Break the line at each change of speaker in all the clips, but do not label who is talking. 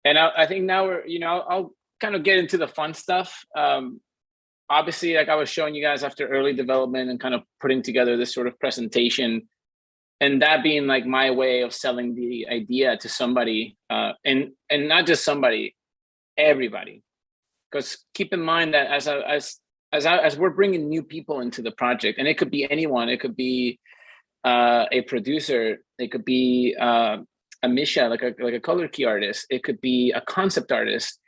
And I think now we're, I'll kind of get into the fun stuff. Obviously, like I was showing you guys after early development and kind of putting together this sort of presentation, and that being like my way of selling the idea to somebody, and not just somebody, everybody. Because keep in mind that as we're bringing new people into the project, and it could be anyone, it could be a producer, it could be a Misha, like a color key artist, it could be a concept artist.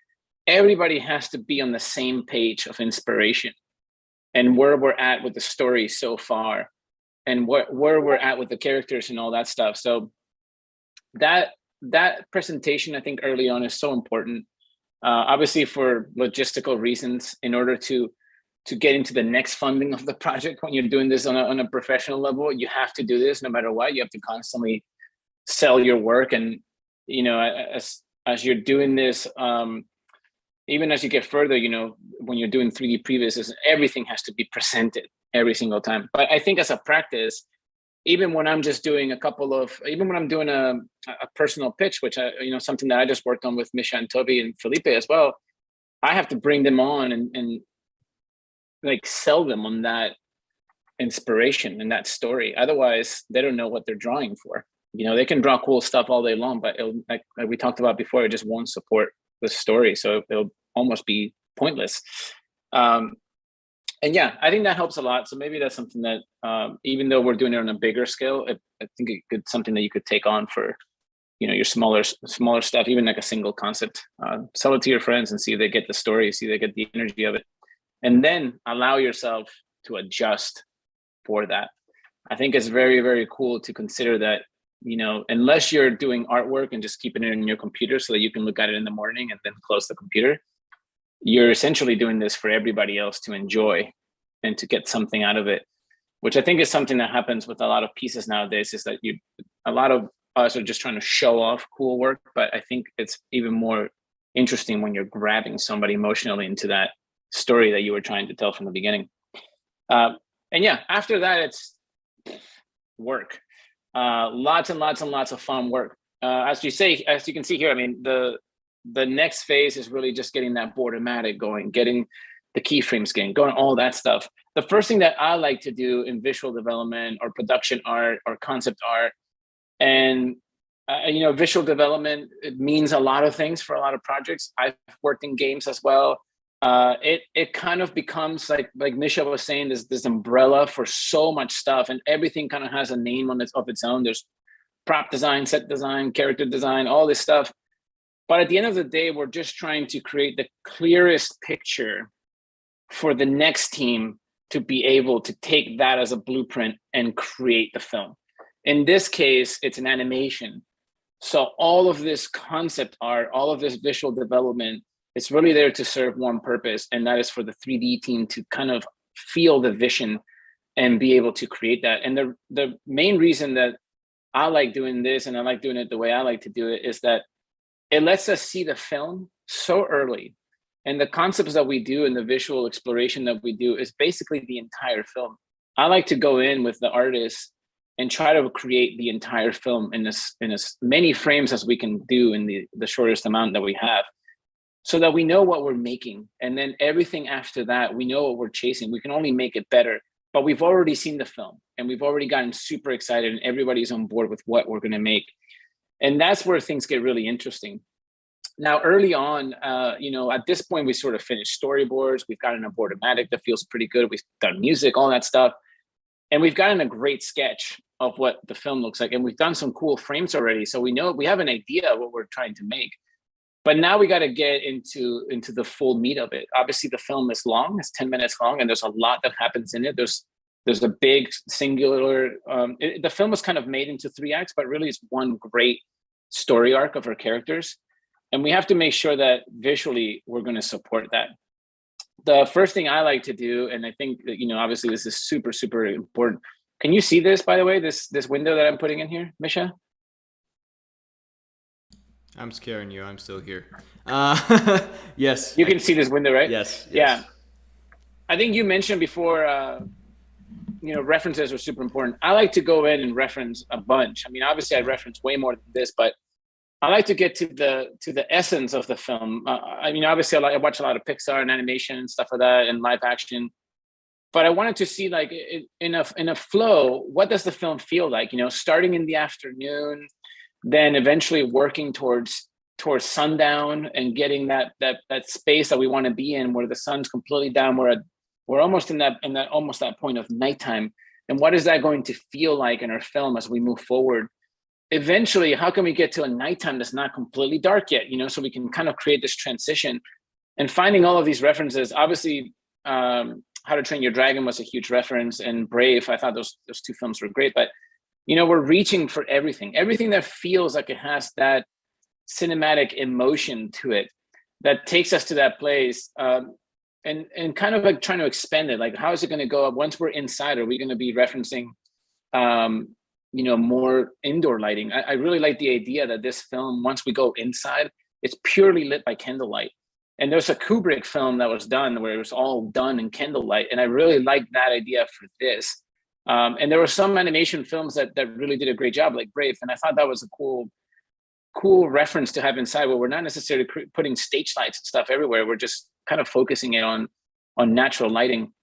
Everybody has to be on the same page of inspiration and where we're at with the story so far, and where we're at with the characters and all that stuff. So that presentation, I think early on, is so important. Obviously, for logistical reasons, in order to get into the next funding of the project, when you're doing this on a professional level, you have to do this no matter what. You have to constantly sell your work, and as you're doing this, even as you get further, when you're doing 3D previews, everything has to be presented every single time. But I think as a practice, even when I'm just doing even when I'm doing a personal pitch, which something that I just worked on with Misha and Toby and Felipe as well, I have to bring them on and like sell them on that inspiration and that story. Otherwise, they don't know what they're drawing for. They can draw cool stuff all day long, but like we talked about before, it just won't support the story, so it'll almost be pointless. And yeah, I think that helps a lot. So maybe that's something that, even though we're doing it on a bigger scale, I think it could something that you could take on for, your smaller stuff, even like a single concept. Sell it to your friends and see if they get the story, see if they get the energy of it, and then allow yourself to adjust for that. I think it's very, very cool to consider that, unless you're doing artwork and just keeping it in your computer so that you can look at it in the morning and then close the computer, you're essentially doing this for everybody else to enjoy and to get something out of it, which I think is something that happens with a lot of pieces nowadays, is that a lot of us are just trying to show off cool work. But I think it's even more interesting when you're grabbing somebody emotionally into that story that you were trying to tell from the beginning. And yeah, after that, it's work. Lots and lots and lots of fun work. As you can see here, I mean, the next phase is really just getting that bordermatic going, getting the keyframes going, all that stuff. The first thing that I like to do in visual development or production art or concept art, and visual development, it means a lot of things for a lot of projects. I've worked in games as well. It kind of becomes like Misha was saying, this umbrella for so much stuff, and everything kind of has a name of its own. There's prop design, set design, character design, all this stuff. But at the end of the day, we're just trying to create the clearest picture for the next team to be able to take that as a blueprint and create the film. In this case, it's an animation. So all of this concept art, all of this visual development, it's really there to serve one purpose, and that is for the 3D team to kind of feel the vision and be able to create that. And the main reason that I like doing this, and I like doing it the way I like to do it, is that it lets us see the film so early. And the concepts that we do and the visual exploration that we do is basically the entire film. I like to go in with the artist and try to create the entire film in as many frames as we can do in the shortest amount that we have, so that we know what we're making. And then everything after that, we know what we're chasing. We can only make it better, but we've already seen the film and we've already gotten super excited and everybody's on board with what we're going to make. And that's where things get really interesting. Now, early on, at this point, we sort of finished storyboards. We've gotten a bordermatic that feels pretty good. We've done music, all that stuff. And we've gotten a great sketch of what the film looks like. And we've done some cool frames already. So we know, we have an idea of what we're trying to make. But now we got to get into the full meat of it. Obviously, the film is long. It's 10 minutes long, and there's a lot that happens in it. There's a big singular, the film was kind of made into 3 acts, but really it's one great story arc of our characters. And we have to make sure that visually we're going to support that. The first thing I like to do, and I think that, obviously this is super, super important. Can you see this, by the way, this window that I'm putting in here, Misha?
I'm scaring you. I'm still here. Yes.
You can see this window, right?
Yes.
Yeah. I think you mentioned before, references are super important. I like to go in and reference a bunch. I mean, obviously I reference way more than this, but I like to get to the essence of the film. I mean, obviously, I watch a lot of Pixar and animation and stuff like that, and live action. But I wanted to see, like, in a flow, what does the film feel like? You know, starting in the afternoon, then eventually working towards sundown and getting that space that we want to be in, where the sun's completely down. We're almost in that almost that point of nighttime. And what is that going to feel like in our film as we move forward? Eventually, how can we get to a nighttime that's not completely dark yet, you know, so we can kind of create this transition. And finding all of these references, obviously, How to Train Your Dragon was a huge reference, and Brave, I thought those two films were great. But, you know, we're reaching for everything that feels like it has that cinematic emotion to it, that takes us to that place, and kind of like trying to expand it. Like, how is it going to go up once we're inside? Are we going to be referencing you know, more indoor lighting? I really like the idea that this film, once we go inside, it's purely lit by candlelight. And there's a Kubrick film that was done where it was all done in candlelight, and I really like that idea for this. And there were some animation films that really did a great job, like Brave, and I thought that was a cool reference to have inside, where we're not necessarily putting stage lights and stuff everywhere. We're just kind of focusing it on natural lighting.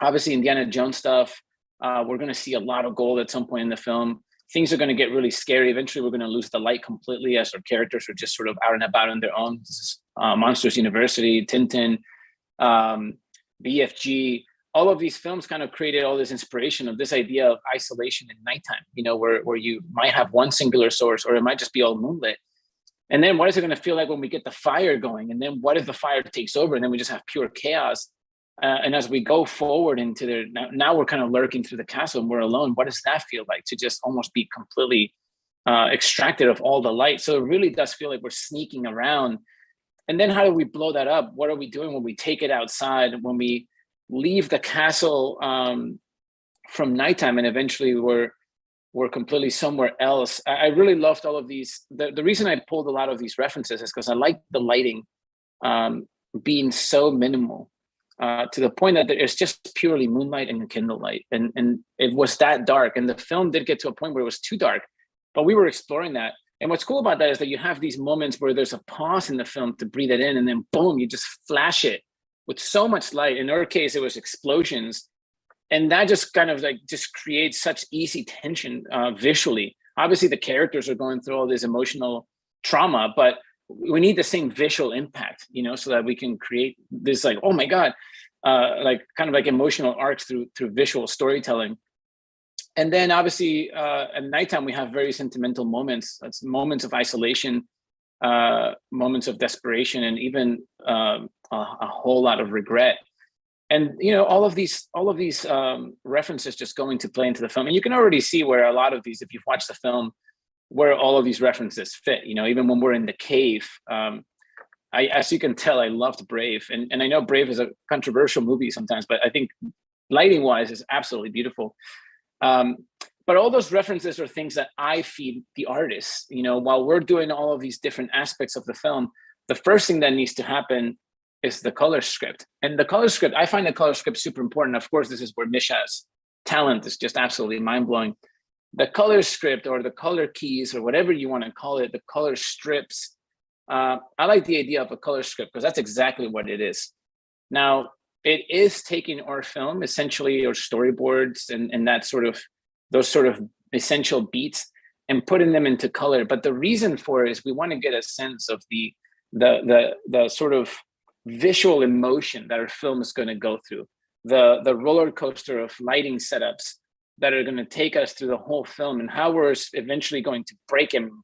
Obviously, Indiana Jones stuff, we're going to see a lot of gold at some point in the film. Things are going to get really scary. Eventually, we're going to lose the light completely as our characters are just sort of out and about on their own. This is Monsters University, Tintin, BFG. All of these films kind of created all this inspiration of this idea of isolation in nighttime, you know, where you might have one singular source, or it might just be all moonlit. And then what is it going to feel like when we get the fire going? And then what if the fire takes over and then we just have pure chaos? And as we go forward into now we're kind of lurking through the castle and we're alone. What does that feel like, to just almost be completely extracted of all the light? So it really does feel like we're sneaking around. And then how do we blow that up? What are we doing when we take it outside, when we leave the castle from nighttime, and eventually we're completely somewhere else? I really loved all of these. The reason I pulled a lot of these references is because I like the lighting being so minimal. To the point that it's just purely moonlight and candlelight, and it was that dark. And the film did get to a point where it was too dark, but we were exploring that. And what's cool about that is that you have these moments where there's a pause in the film to breathe it in, and then boom, you just flash it with so much light. In our case, it was explosions, and that just kind of like just creates such easy tension visually. Obviously, the characters are going through all this emotional trauma, but we need the same visual impact, you know, so that we can create this, like, oh my God, like kind of like emotional arcs through visual storytelling. And then obviously at nighttime, we have very sentimental moments. That's moments of isolation, moments of desperation, and even a whole lot of regret. And, you know, all of these references just go into play into the film. And you can already see where a lot of these, if you've watched the film, where all of these references fit. You know, even when we're in the cave, as you can tell, I loved Brave, and I know Brave is a controversial movie sometimes, but I think lighting wise is absolutely beautiful. But all those references are things that I feed the artists. You know, while we're doing all of these different aspects of the film, the first thing that needs to happen is the color script. And the color script, I find the color script super important. Of course, this is where Misha's talent is just absolutely mind-blowing. The color script, or the color keys, or whatever you want to call it, the color strips. I like the idea of a color script because that's exactly what it is. Now, it is taking our film, essentially, or storyboards and that sort of, those sort of essential beats, and putting them into color. But the reason for it is we want to get a sense of the sort of visual emotion that our film is going to go through, the roller coaster of lighting setups that are going to take us through the whole film, and how we're eventually going to break him.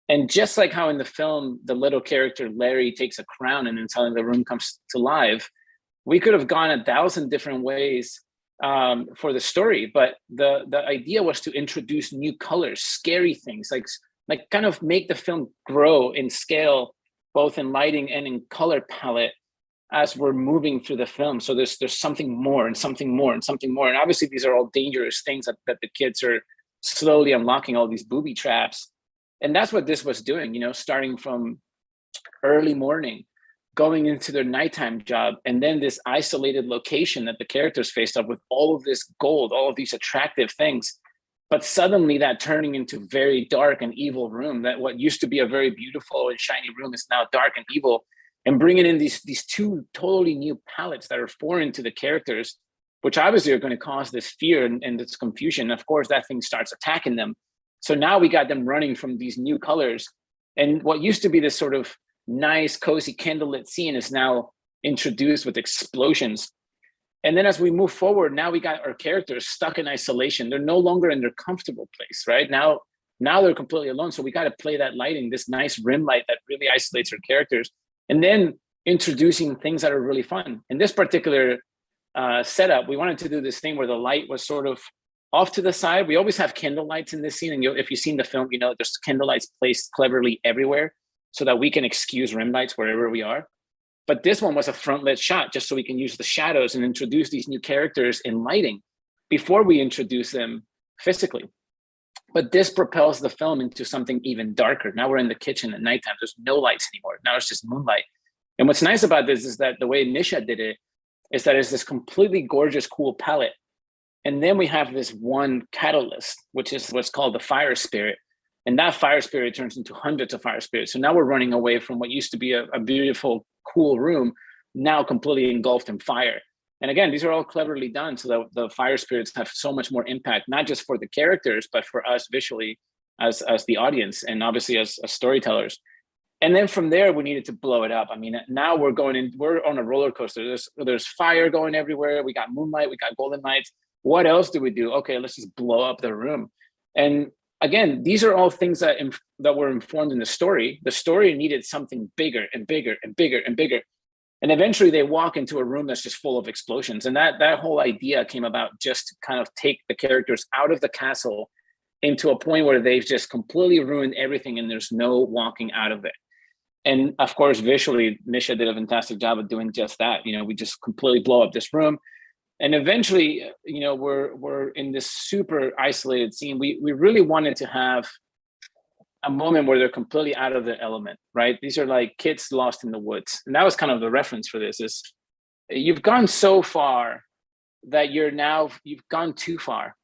And just like how in the film, the little character Larry takes a crown and then suddenly the room comes to life, we could have gone 1,000 different ways for the story. But the idea was to introduce new colors, scary things, like kind of make the film grow in scale, both in lighting and in color palette, as we're moving through the film. So there's something more and something more and something more. And obviously these are all dangerous things that the kids are slowly unlocking, all these booby traps. And that's what this was doing, you know, starting from early morning, going into their nighttime job, and then this isolated location that the characters faced up with all of this gold, all of these attractive things. but suddenly that turning into very dark and evil room, that what used to be a very beautiful and shiny room is now dark and evil, and bringing in these two totally new palettes that are foreign to the characters, which obviously are going to cause this fear and this confusion. Of course, that thing starts attacking them. So now we got them running from these new colors. And what used to be this sort of nice, cozy, candlelit scene is now introduced with explosions. And then as we move forward, now we got our characters stuck in isolation. They're no longer in their comfortable place, right? Now they're completely alone. So we got to play that lighting, this nice rim light that really isolates our characters. And then introducing things that are really fun. In this particular setup, we wanted to do this thing where the light was sort of off to the side. We always have candle lights in this scene. And if you've seen the film, there's candle lights placed cleverly everywhere so that we can excuse rim lights wherever we are. But this one was a front lit shot just so we can use the shadows and introduce these new characters in lighting before we introduce them physically. But this propels the film into something even darker. Now we're in the kitchen at nighttime. There's no lights anymore. Now it's just moonlight. And what's nice about this is that the way Nisha did it is that it's this completely gorgeous, cool palette. And then we have this one catalyst, which is what's called the fire spirit. And that fire spirit turns into hundreds of fire spirits. So now we're running away from what used to be a beautiful, cool room, now completely engulfed in fire. And again, these are all cleverly done so that the fire spirits have so much more impact, not just for the characters, but for us visually as the audience and obviously as storytellers. And then from there, we needed to blow it up. I mean, now we're on a roller coaster. There's fire going everywhere. We got moonlight, we got golden lights. What else do we do? Okay, let's just blow up the room. And again, these are all things that were informed in the story. The story needed something bigger and bigger and bigger and bigger. And eventually they walk into a room that's just full of explosions. And that whole idea came about just to kind of take the characters out of the castle into a point where they've just completely ruined everything and there's no walking out of it. And of course, visually, Nisha did a fantastic job of doing just that. We just completely blow up this room. And eventually, we're in this super isolated scene. We really wanted to have a moment where they're completely out of their element, right? These are like kids lost in the woods. And that was kind of the reference for this is you've gone so far that you've gone too far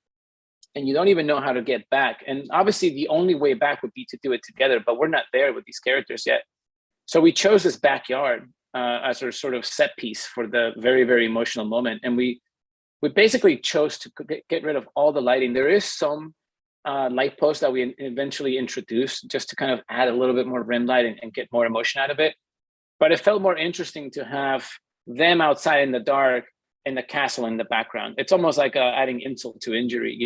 and you don't even know how to get back. And obviously the only way back would be to do it together, but we're not there with these characters yet. So we chose this backyard as our sort of set piece for the very, very emotional moment. And we basically chose to get rid of all the lighting. There is some light post that we eventually introduced just to kind of add a little bit more rim light and get more emotion out of it. But it felt more interesting to have them outside in the dark and the castle in the background. It's almost like adding insult to injury,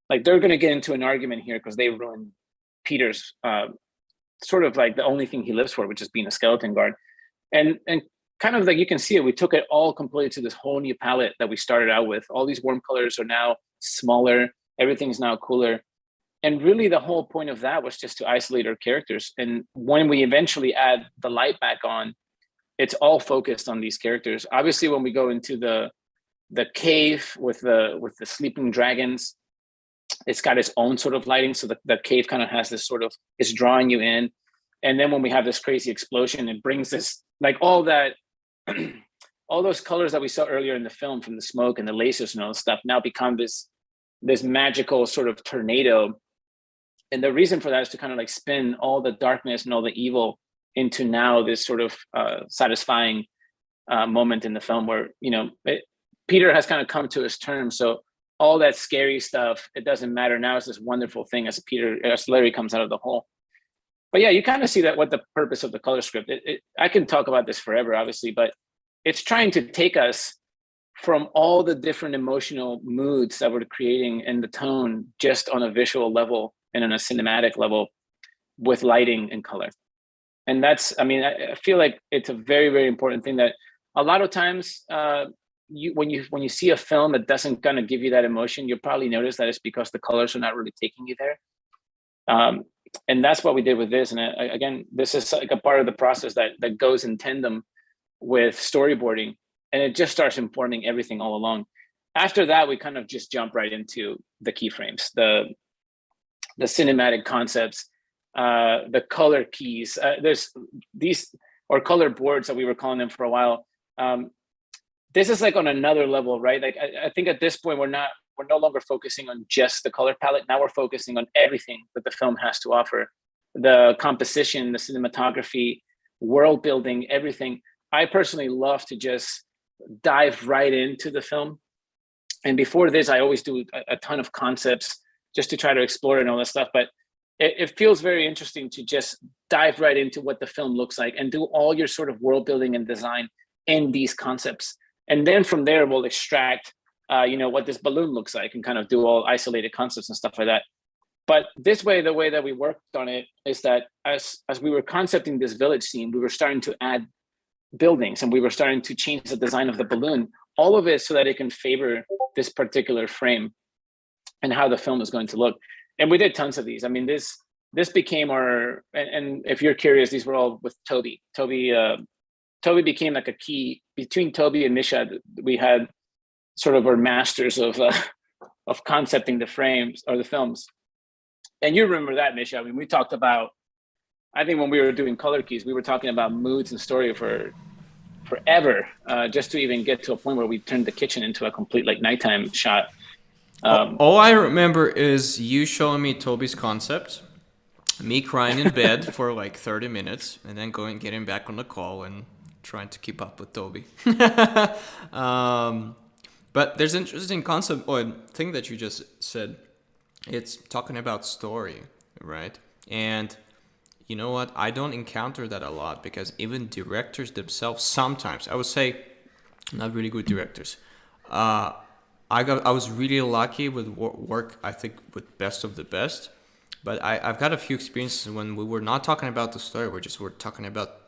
like they're going to get into an argument here because they ruined Peter's sort of like the only thing he lives for, which is being a skeleton guard. And kind of like you can see it, we took it all completely to this whole new palette that we started out with. All these warm colors are now smaller. Everything's now cooler. And really the whole point of that was just to isolate our characters. And when we eventually add the light back on, it's all focused on these characters. Obviously, when we go into the cave with the sleeping dragons, it's got its own sort of lighting. So the cave kind of has this sort of, it's drawing you in. And then when we have this crazy explosion, it brings this, like all that, all those colors that we saw earlier in the film from the smoke and the lasers and all this stuff now become this magical sort of tornado. And the reason for that is to kind of like spin all the darkness and all the evil into now this sort of satisfying moment in the film where, Peter has kind of come to his terms. So all that scary stuff, it doesn't matter. Now it's this wonderful thing as Larry comes out of the hole. But yeah, you kind of see that what the purpose of the color script, I can talk about this forever, obviously, but it's trying to take us from all the different emotional moods that we're creating and the tone just on a visual level and on a cinematic level with lighting and color. And that's, I feel like it's a very, very important thing that a lot of times when you see a film that doesn't kind of give you that emotion, you'll probably notice that it's because the colors are not really taking you there. And that's what we did with this. And again, this is like a part of the process that goes in tandem with storyboarding, and it just starts informing everything all along. After that, we kind of just jump right into the keyframes, the cinematic concepts, the color keys. There's these, or color boards that we were calling them for a while. This is like on another level, right? Like I think at this point, we're not we're no longer focusing on just the color palette. Now we're focusing on everything that the film has to offer: the composition, the cinematography, world building, everything. I personally love to just dive right into the film. And before this, I always do a ton of concepts just to try to explore and all that stuff. But it feels very interesting to just dive right into what the film looks like and do all your sort of world building and design in these concepts. And then from there, we'll extract, what this balloon looks like and kind of do all isolated concepts and stuff like that. But this way, the way that we worked on it is that as we were concepting this village scene, we were starting to add buildings and we were starting to change the design of the balloon, all of it so that it can favor this particular frame and how the film is going to look. And we did tons of these. I mean, this became our, and if you're curious, these were all with Toby. Toby became like a key between Toby and Misha. We had sort of our masters of concepting the frames or the films. And you remember that, Misha. I mean, we talked about, I think when we were doing Color Keys, we were talking about moods and story for forever, just to even get to a point where we turned the kitchen into a complete like nighttime shot.
All I remember is you showing me Toby's concept, me crying in bed for like 30 minutes, and then getting back on the call and trying to keep up with Toby. But there's an interesting concept or thing that you just said. It's talking about story, right? And you know what? I don't encounter that a lot because even directors themselves sometimes, I would say, not really good directors. I was really lucky with work, I think, with Best of the Best. But I've got a few experiences when we were not talking about the story. We're talking about,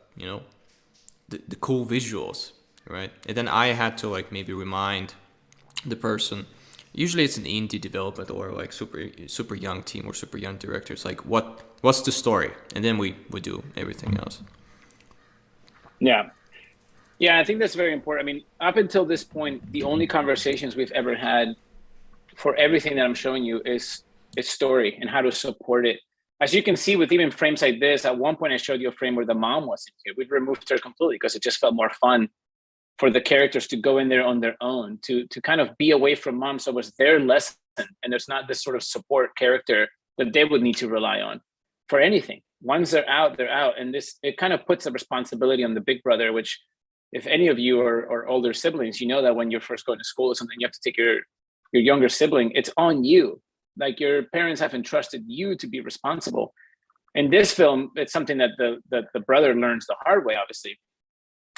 the cool visuals, right? And then I had to like maybe remind the person. Usually it's an indie development or like super young team or super young directors. Like what's the story? And then we do everything else.
Yeah. Yeah, I think that's very important. I mean, up until this point, the only conversations we've ever had for everything that I'm showing you is story and how to support it. As you can see with even frames like this, at one point I showed you a frame where the mom wasn't here. We'd removed her completely because it just felt more fun for the characters to go in there on their own, to kind of be away from mom. So it was their lesson. And there's not this sort of support character that they would need to rely on for anything. Once they're out, they're out. And it kind of puts the responsibility on the big brother, which if any of you are older siblings, you know that when you're first going to school or something, you have to take your younger sibling, it's on you. Like your parents have entrusted you to be responsible. In this film, it's something that the brother learns the hard way, obviously.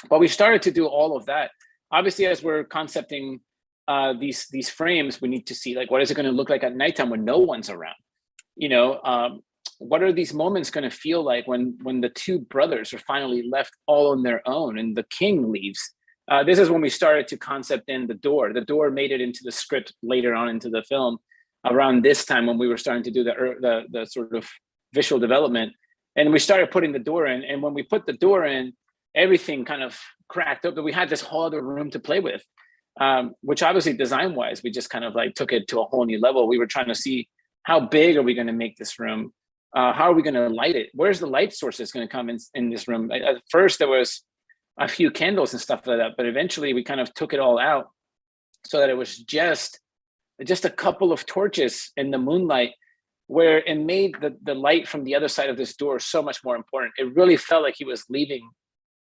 But we started to do all of that. Obviously, as we're concepting these frames, we need to see like, what is it going to look like at nighttime when no one's around? What are these moments going to feel like when the two brothers are finally left all on their own and the king leaves? This is when we started to concept in the door. The door made it into the script later on into the film around this time when we were starting to do the sort of visual development. And we started putting the door in. And when we put the door in, everything kind of cracked up. But we had this whole other room to play with, which obviously design-wise, we just kind of like took it to a whole new level. We were trying to see how big are we going to make this room? How are we going to light it? Where's the light sources going to come in this room? At first, there was a few candles and stuff like that, but eventually we kind of took it all out so that it was just a couple of torches in the moonlight, where it made the light from the other side of this door so much more important. It really felt like he was leaving,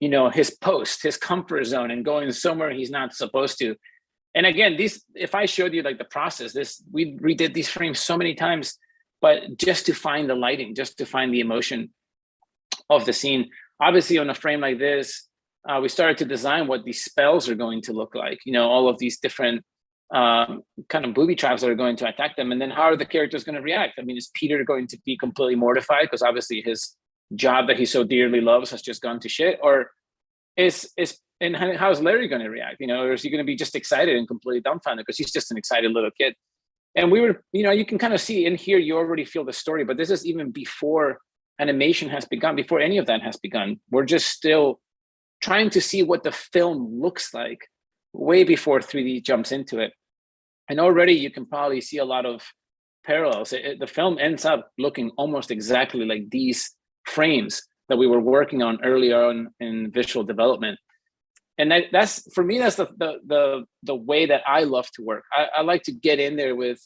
his post, his comfort zone, and going somewhere he's not supposed to. And again, if I showed you like the process, we redid these frames so many times, but just to find the lighting, just to find the emotion of the scene. Obviously, on a frame like this, we started to design what these spells are going to look like, all of these different kind of booby traps that are going to attack them. And then how are the characters going to react? I mean, is Peter going to be completely mortified because obviously his job that he so dearly loves has just gone to shit? Or and how's Larry going to react? Or is he going to be just excited and completely dumbfounded because he's just an excited little kid? And we were, you can kind of see in here, you already feel the story, but this is even before animation has begun, before any of that has begun. We're just still trying to see what the film looks like way before 3D jumps into it. And already you can probably see a lot of parallels. The film ends up looking almost exactly like these frames that we were working on earlier on in visual development. And that's for me, that's the way that I love to work. I like to get in there with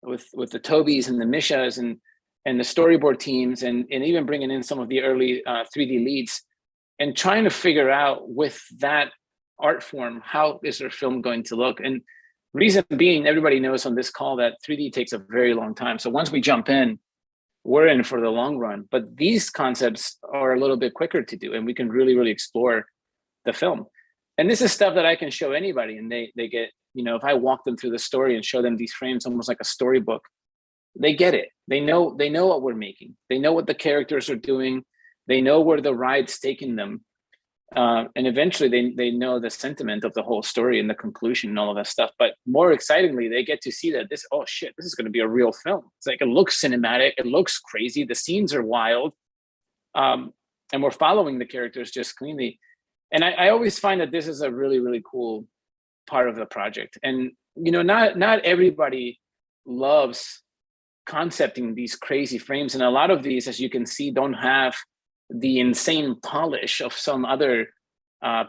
the Tobys and the Mishas and the storyboard teams, and even bringing in some of the early 3D leads, and trying to figure out with that art form, how is their film going to look? And reason being, everybody knows on this call that 3D takes a very long time. So once we jump in, we're in for the long run. But these concepts are a little bit quicker to do, and we can really, really explore the film. And this is stuff that I can show anybody, and they get, you know, if I walk them through the story and show them these frames, almost like a storybook, they get it. They know what we're making. They know what the characters are doing. They know where the ride's taking them. And eventually they know the sentiment of the whole story and the conclusion and all of that stuff. But more excitingly, they get to see that this is going to be a real film. It's like, it looks cinematic. It looks crazy. The scenes are wild. And we're following the characters just cleanly. And I always find that this is a really, really cool part of the project. And, you know, not everybody loves concepting these crazy frames. And a lot of these, as you can see, don't have the insane polish of some other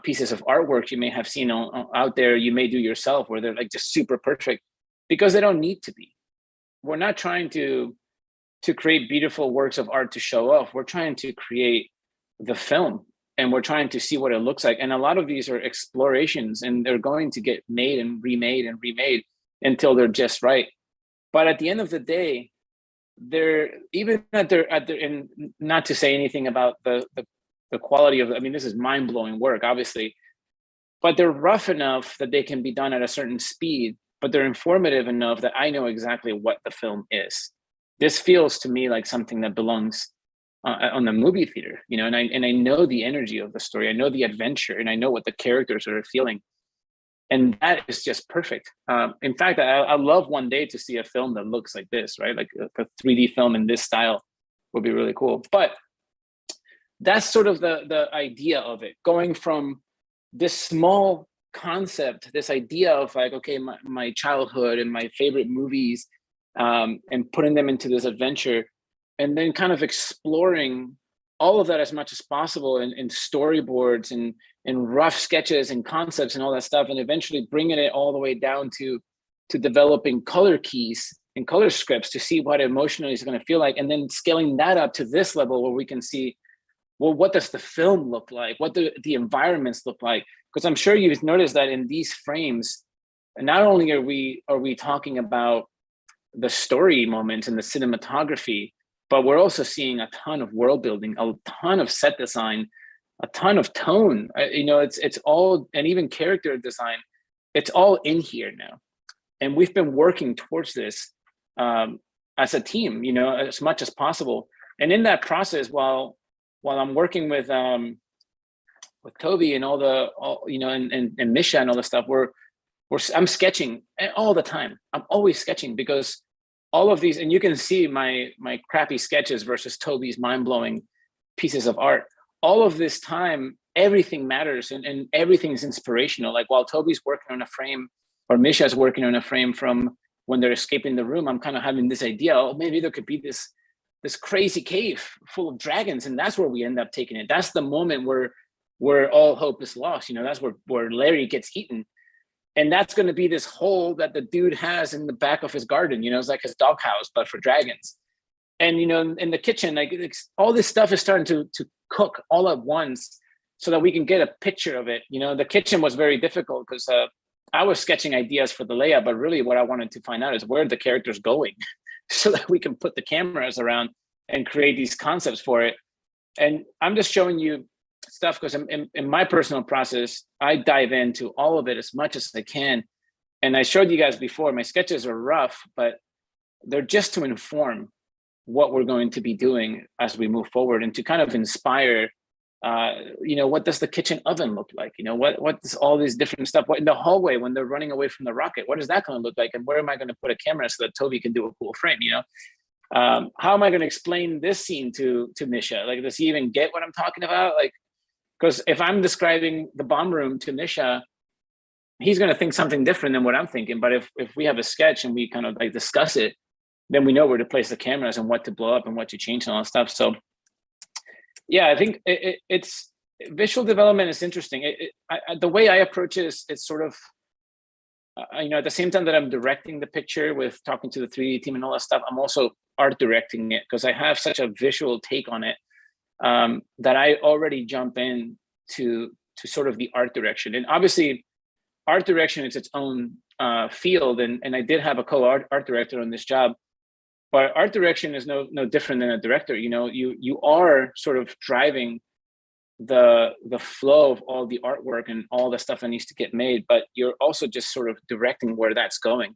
pieces of artwork you may have seen out there, you may do yourself, where they're like just super perfect, because they don't need to be. We're not trying to create beautiful works of art to show off. We're trying to create the film, and we're trying to see what it looks like. And a lot of these are explorations, and they're going to get made and remade until they're just right. But at the end of the day, and not to say anything about the quality of, I mean, this is mind-blowing work, obviously, but they're rough enough that they can be done at a certain speed, but they're informative enough that I know exactly what the film is. This feels to me like something that belongs on the movie theater, you know, and I know the energy of the story. I know the adventure, and I know what the characters are feeling. And that is just perfect. In fact, I love one day to see a film that looks like this, right? Like a 3D film in this style would be really cool. But that's sort of the idea of it, going from this small concept, this idea of like, okay, my childhood and my favorite movies, and putting them into this adventure, and then kind of exploring all of that as much as possible in storyboards and rough sketches and concepts and all that stuff, and eventually bringing it all the way down to developing color keys and color scripts to see what emotionally is going to feel like, and then scaling that up to this level where we can see, well, what does the film look like? What do the environments look like? Because I'm sure you've noticed that in these frames, not only are we talking about the story moments and the cinematography, but we're also seeing a ton of world building, a ton of set design, a ton of tone. You know, it's all, and even character design, it's all in here now. And we've been working towards this as a team, you know, as much as possible. And in that process, while I'm working with Toby and you know, and Misha and all the stuff, I'm sketching all the time. I'm always sketching, because all of these, and you can see my crappy sketches versus Toby's mind-blowing pieces of art. All of this time, everything matters, and everything's inspirational. Like while Toby's working on a frame, or Misha's working on a frame from when they're escaping the room, I'm kind of having this idea, oh, maybe there could be this crazy cave full of dragons, and that's where we end up taking it. That's the moment where all hope is lost. You know, that's where Larry gets eaten. And that's going to be this hole that the dude has in the back of his garden. You know, it's like his doghouse, but for dragons. And, you know, in the kitchen, like all this stuff is starting to cook all at once so that we can get a picture of it. You know, the kitchen was very difficult because I was sketching ideas for the layout, but really what I wanted to find out is where the character's going so that we can put the cameras around and create these concepts for it. And I'm just showing you stuff because in my personal process, I dive into all of it as much as I can. And I showed you guys before, my sketches are rough, but they're just to inform what we're going to be doing as we move forward, and to kind of inspire, you know, what does the kitchen oven look like? You know, what does all these different stuff, what in the hallway when they're running away from the rocket, what is that going to look like? And where am I going to put a camera so that Toby can do a cool frame, you know? How am I going to explain this scene to Misha? Like, does he even get what I'm talking about? Like, because if I'm describing the bomb room to Misha, he's going to think something different than what I'm thinking. But if we have a sketch and we kind of like discuss it, then we know where to place the cameras and what to blow up and what to change and all that stuff. So yeah, I think it's visual development is interesting. The way I approach it is it's sort of, at the same time that I'm directing the picture with talking to the 3D team and all that stuff, I'm also art directing it because I have such a visual take on it, that I already jump in to sort of the art direction. And obviously, art direction is its own field, and I did have a co-art director on this job. But art direction is no different than a director. You are sort of driving the flow of all the artwork and all the stuff that needs to get made, but you're also just sort of directing where that's going.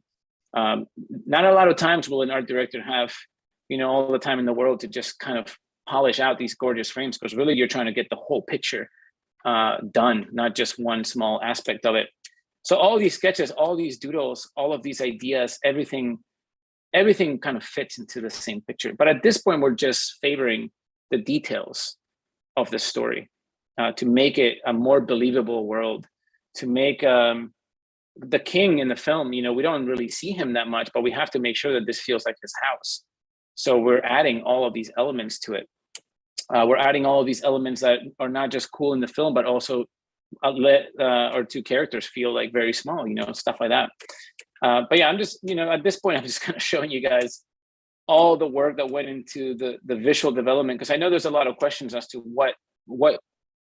Not a lot of times will an art director have all the time in the world to just kind of polish out these gorgeous frames, because really you're trying to get the whole picture done, not just one small aspect of it. So all these sketches, all these doodles, all of these ideas, everything kind of fits into the same picture. But at this point, we're just favoring the details of the story to make it a more believable world, to make the king in the film, we don't really see him that much, but we have to make sure that this feels like his house. So we're adding all of these elements to it. We're adding all of these elements that are not just cool in the film, but also let our two characters feel like very small, stuff like that. But yeah, I'm just, at this point, I'm just kind of showing you guys all the work that went into the visual development, because I know there's a lot of questions as to what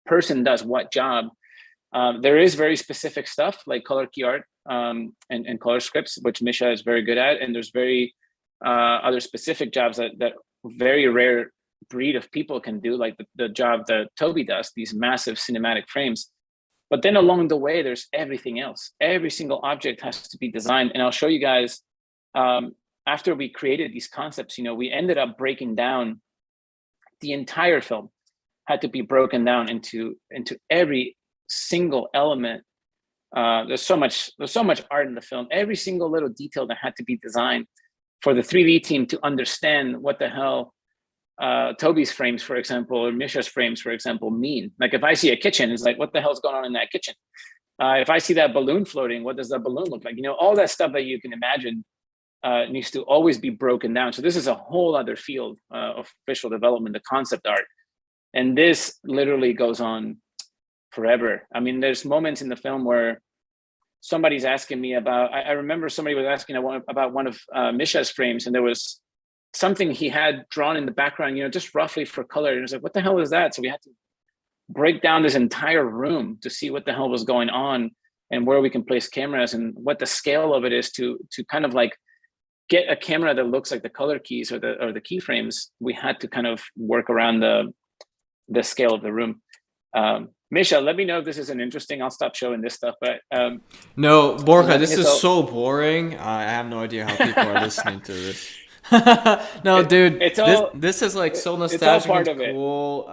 person does what job. There is very specific stuff like color key art and color scripts, which Misha is very good at, and there's very other specific jobs that very rare breed of people can do, like the job that Toby does, these massive cinematic frames. But then along the way, there's everything else. Every single object has to be designed, and I'll show you guys. After we created these concepts, we ended up breaking down the entire film. Had to be broken down into every single element. There's so much art in the film. Every single little detail that had to be designed for the 3D team to understand what the hell Toby's frames, for example, or Misha's frames, for example, mean. Like if I see a kitchen, it's like, what the hell's going on in that kitchen? If I see that balloon floating, what does that balloon look like? All that stuff that you can imagine needs to always be broken down. So this is a whole other field of visual development, the concept art. And this literally goes on forever. There's moments in the film where somebody's asking me about, I remember somebody was asking about one of Misha's frames, and there was something he had drawn in the background, just roughly for color. And I was like, what the hell is that? So we had to break down this entire room to see what the hell was going on and where we can place cameras and what the scale of it is to kind of like get a camera that looks like the color keys or the keyframes. We had to kind of work around the scale of the room. Misha, let me know if this isn't interesting. I'll stop showing this stuff. But
no, Borja, this is so boring. I have no idea how people are listening to this. No, dude, this is like so nostalgic and cool.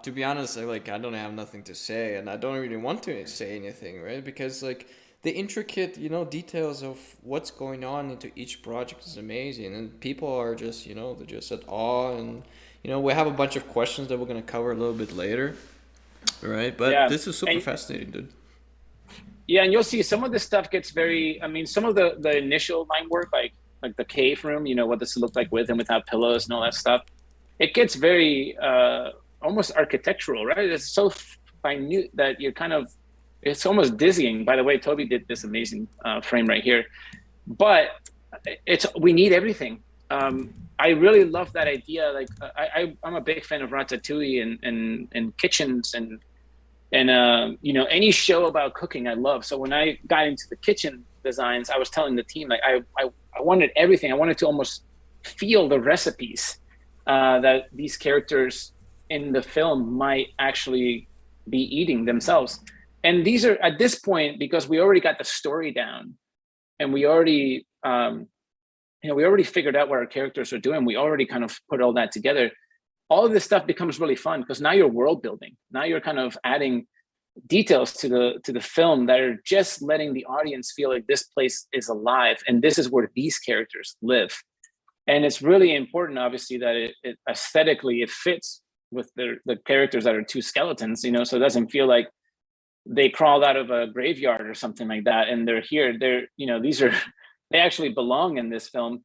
To be honest, I don't have nothing to say, and I don't really want to say anything, right? Because like the intricate, details of what's going on into each project is amazing, and people are just, they're just at awe, and we have a bunch of questions that we're gonna cover a little bit later, right? But yeah, this is super fascinating, dude.
Yeah, and you'll see some of this stuff gets very. Some of the initial line work, like the cave room, what does it look like with and without pillows and all that stuff, it gets very almost architectural, right? It's so minute that you're kind of, it's almost dizzying. By the way, Toby did this amazing frame right here, but we need everything. I really love that idea. Like I'm a big fan of Ratatouille and kitchens and any show about cooking I love. So when I got into the kitchen designs, I was telling the team, like I wanted everything. I wanted to almost feel the recipes that these characters in the film might actually be eating themselves. And these are, at this point, because we already got the story down and we already, we already figured out what our characters are doing. We already kind of put all that together. All of this stuff becomes really fun because now you're world building. Now you're kind of adding details to the film that are just letting the audience feel like this place is alive and this is where these characters live. And it's really important, obviously, that it aesthetically it fits with the characters that are two skeletons, so it doesn't feel like they crawled out of a graveyard or something like that and they're here. They're they actually belong in this film.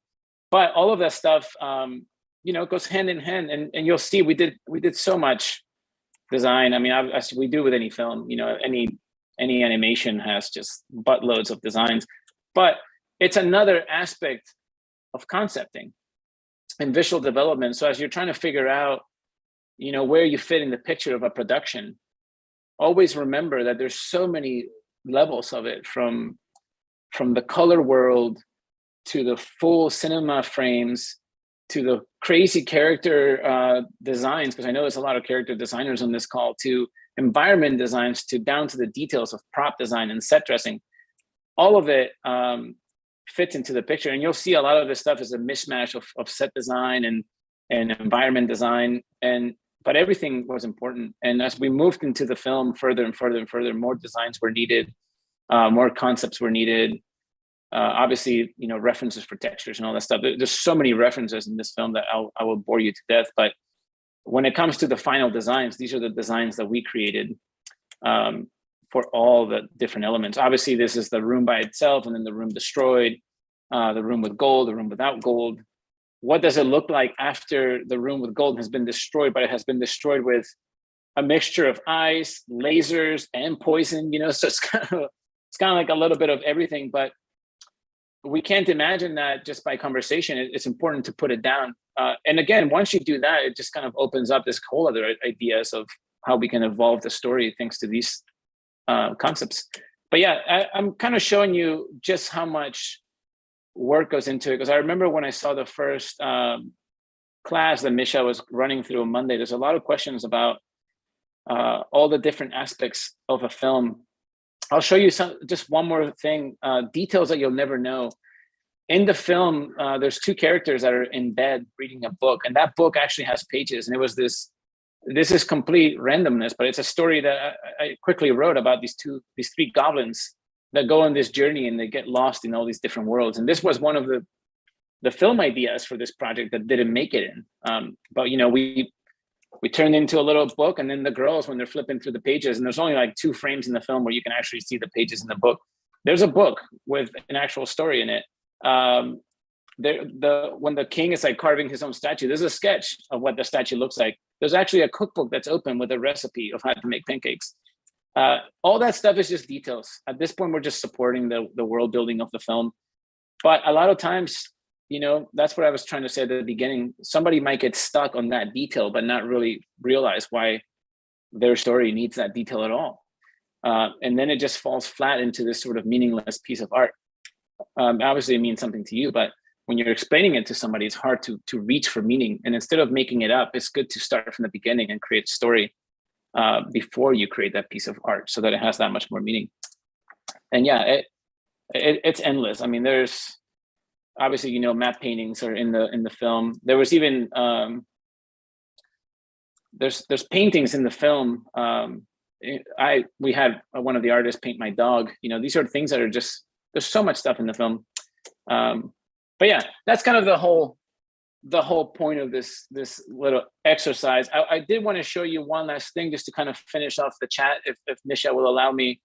But all of that stuff goes hand in hand, and you'll see we did so much design. I mean, as we do with any film, you know, any animation has just buttloads of designs, but it's another aspect of concepting and visual development. So as you're trying to figure out, you know, where you fit in the picture of a production, always remember that there's so many levels of it, from the color world to the full cinema frames to the crazy character designs, because I know there's a lot of character designers on this call, to environment designs, to down to the details of prop design and set dressing. All of it fits into the picture, and you'll see a lot of this stuff is a mishmash of set design and environment design, but everything was important. And as we moved into the film further and further and further, more designs were needed, more concepts were needed. Obviously, you know, references for textures and all that stuff. There's so many references in this film that I will bore you to death. But when it comes to the final designs, these are the designs that we created for all the different elements. Obviously, this is the room by itself, and then the room destroyed, the room with gold, the room without gold. What does it look like after the room with gold has been destroyed, but it has been destroyed with a mixture of ice, lasers, and poison, you know? So it's kind of like a little bit of everything, but we can't imagine that just by conversation. It's important to put it down. And again, once you do that, it just kind of opens up this whole other ideas of how we can evolve the story thanks to these concepts. But yeah, I'm kind of showing you just how much work goes into it, because I remember when I saw the first class that Misha was running through on Monday, there's a lot of questions about all the different aspects of a film. I'll show you just one more thing, details that you'll never know. In the film, there's two characters that are in bed reading a book, and that book actually has pages. And it was this is complete randomness, but it's a story that I quickly wrote about these three goblins that go on this journey and they get lost in all these different worlds. And this was one of the film ideas for this project that didn't make it in. But you know, we turned into a little book, and then the girls, when they're flipping through the pages, and there's only like 2 frames in the film where you can actually see the pages in the book. There's a book with an actual story in it. When the king is like carving his own statue, there's a sketch of what the statue looks like. There's actually a cookbook that's open with a recipe of how to make pancakes. All that stuff is just details. At this point, we're just supporting the world building of the film. But a lot of times, you know, that's what I was trying to say at the beginning. Somebody might get stuck on that detail, but not really realize why their story needs that detail at all. And then it just falls flat into this sort of meaningless piece of art. Obviously, it means something to you, but when you're explaining it to somebody, it's hard to reach for meaning. And instead of making it up, it's good to start from the beginning and create a story before you create that piece of art, so that it has that much more meaning. And yeah, it's endless. I mean, there's obviously, you know, matte paintings are in the film. There was even there's paintings in the film. We had one of the artists paint my dog. You know, these are things that are just, there's so much stuff in the film. But yeah, that's kind of the whole point of this little exercise. I did want to show you one last thing just to kind of finish off the chat, if Misha will allow me.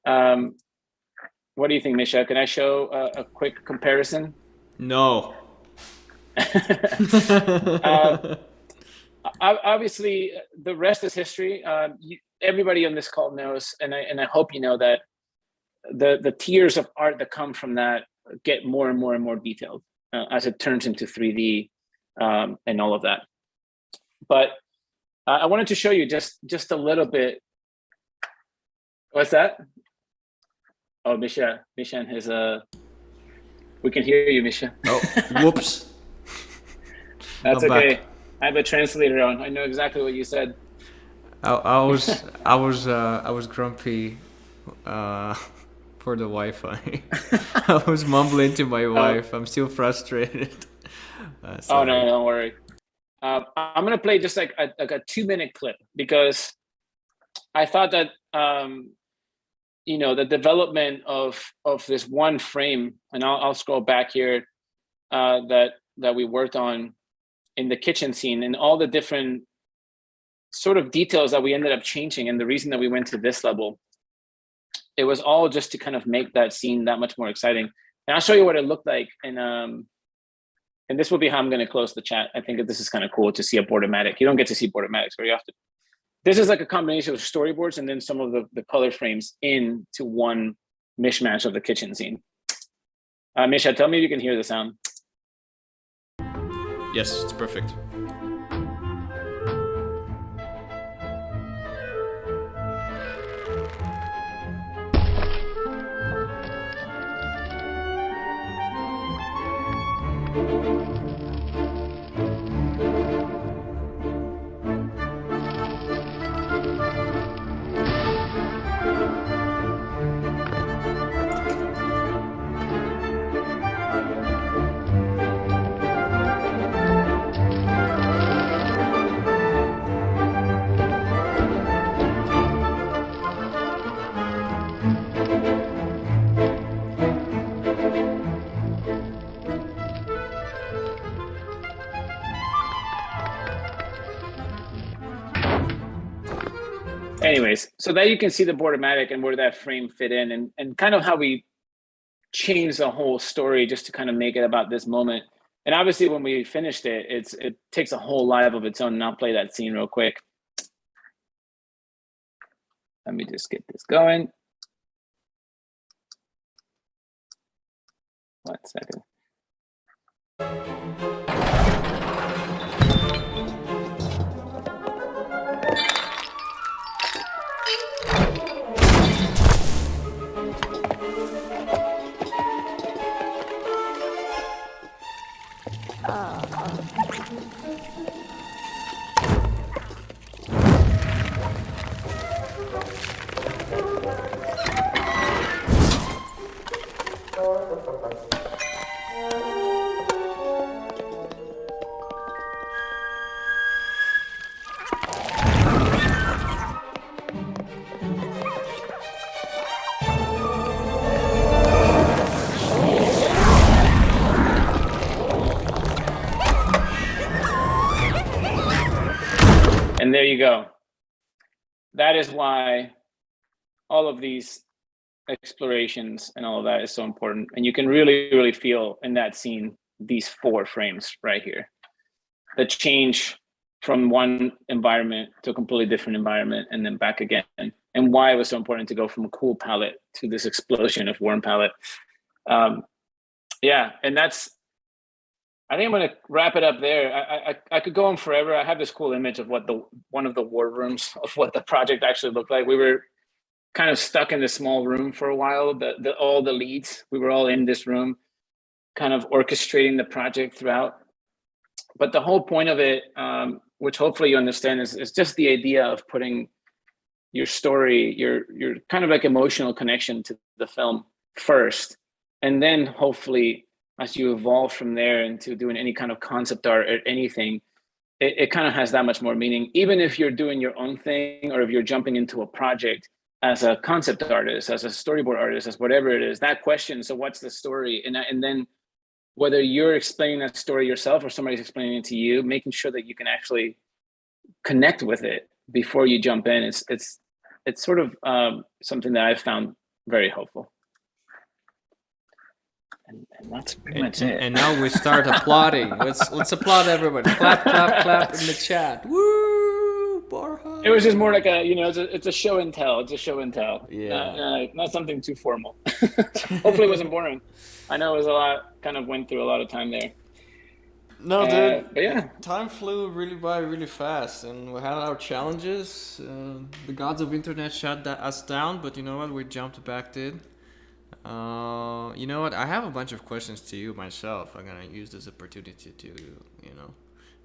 What do you think, Misha? Can I show a quick comparison?
No.
Obviously, the rest is history. Everybody on this call knows, and I hope you know that the tiers of art that come from that get more and more and more detailed as it turns into 3D and all of that. But I wanted to show you just a little bit. What's that? Oh, Misha and his we can hear you, Misha.
Oh, whoops.
That's okay. Back. I have a translator on. I know exactly what you said.
I was grumpy for the Wi-Fi. I was mumbling to my wife. I'm still frustrated.
Oh no, don't worry. I'm gonna play just like a 2-minute clip, because I thought that you know, the development of this one frame, and I'll scroll back here, that we worked on in the kitchen scene, and all the different sort of details that we ended up changing, and the reason that we went to this level, it was all just to kind of make that scene that much more exciting. And I'll show you what it looked like, and this will be how I'm going to close the chat. I think that this is kind of cool to see a Bordermatic. You don't get to see Bordermatics very often. this is like a combination of storyboards and then some of the color frames into one mishmash of the kitchen scene. Misha, tell me if you can hear the sound.
Yes, it's perfect.
Anyways, so that you can see the Bordermatic and where that frame fit in, and kind of how we changed the whole story just to kind of make it about this moment. And obviously when we finished it, it takes a whole life of its own. And I'll play that scene real quick. Let me just get this going. 1 second. And there you go. That is why all of these explorations and all of that is so important. And you can really, really feel in that scene, these 4 frames right here. The change from one environment to a completely different environment and then back again. And why it was so important to go from a cool palette to this explosion of warm palette. Yeah, and that's, I think I'm going to wrap it up there. I could go on forever. I have this cool image of what one of the war rooms of what the project actually looked like. We were kind of stuck in this small room for a while. All the leads, we were all in this room, kind of orchestrating the project throughout. But the whole point of it, which hopefully you understand, is just the idea of putting your story, your kind of like emotional connection to the film first, and then hopefully, as you evolve from there into doing any kind of concept art or anything, it kind of has that much more meaning. Even if you're doing your own thing, or if you're jumping into a project as a concept artist, as a storyboard artist, as whatever it is, that question, so what's the story? And then whether you're explaining that story yourself or somebody's explaining it to you, making sure that you can actually connect with it before you jump in, it's sort of something that I've found very helpful. And that's pretty much it.
And now we start applauding. Let's applaud everybody. Clap, clap, clap in the chat. Woo! Borja.
It was just more like it's a show and tell. It's a show and tell.
Yeah.
Not something too formal. Hopefully it wasn't boring. I know it was a lot, kind of went through a lot of time there.
No, dude.
But yeah.
Time flew really fast, and we had our challenges. The gods of internet shut us down, but you know what? We jumped back in. You know what? I have a bunch of questions to you myself. I'm gonna use this opportunity to,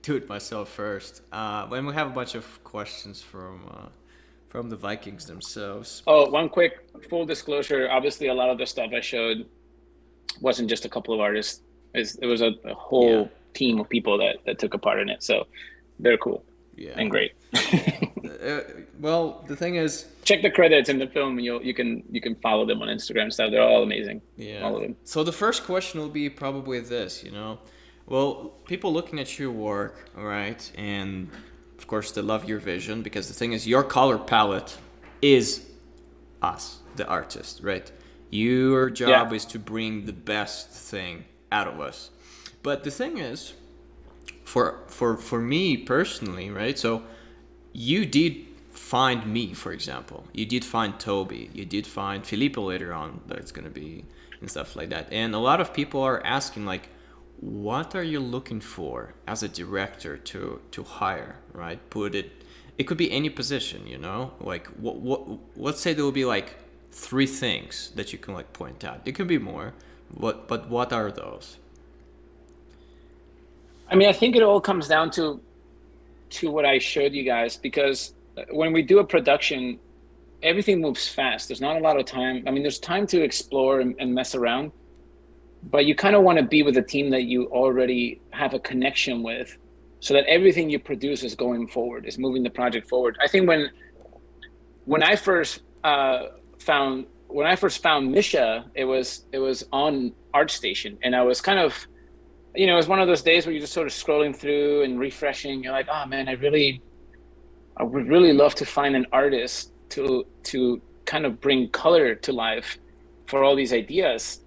do it myself first. And we have a bunch of questions from the Vikings themselves.
Oh, one quick full disclosure. Obviously, a lot of the stuff I showed wasn't just a couple of artists. It was a whole team of people that took a part in it. So they're cool and great.
Well, the thing is,
check the credits in the film, and you can follow them on Instagram stuff. They're all amazing.
Yeah.
All of them.
So the first question will be probably this, well, people looking at your work, all right, and of course they love your vision, because the thing is, your color palette is us, the artist, right? Your job is to bring the best thing out of us. But the thing is, for me personally, right? So you did find me, for example. You did find Toby. You did find Felipe later on. That's gonna be and stuff like that. And a lot of people are asking like, what are you looking for as a director to hire? Right? Put it. It could be any position. You know, like what? Let's say there will be like 3 things that you can like point out. It could be more. But what are those?
I mean, I think it all comes down to what I showed you guys, because when we do a production, everything moves fast. There's not a lot of time. I mean, there's time to explore and mess around, but you kind of want to be with a team that you already have a connection with, so that everything you produce is going forward, is moving the project forward. I think when I first found Misha, it was on ArtStation, and I was kind of, it was one of those days where you're just sort of scrolling through and refreshing. You're like, oh man, I would really love to find an artist to kind of bring color to life for all these ideas.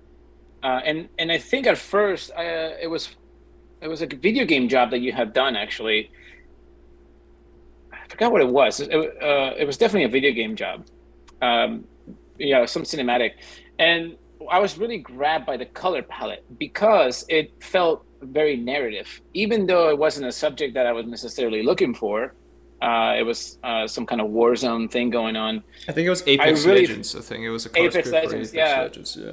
And I think at first it was a video game job that you had done, actually. I forgot what it was. It was definitely a video game job. Some cinematic. And I was really grabbed by the color palette because it felt very narrative, even though it wasn't a subject that I was necessarily looking for. It was some kind of war zone thing going on.
I think it was Apex Legends. I think it was a color
Apex Legends.
Legends, yeah.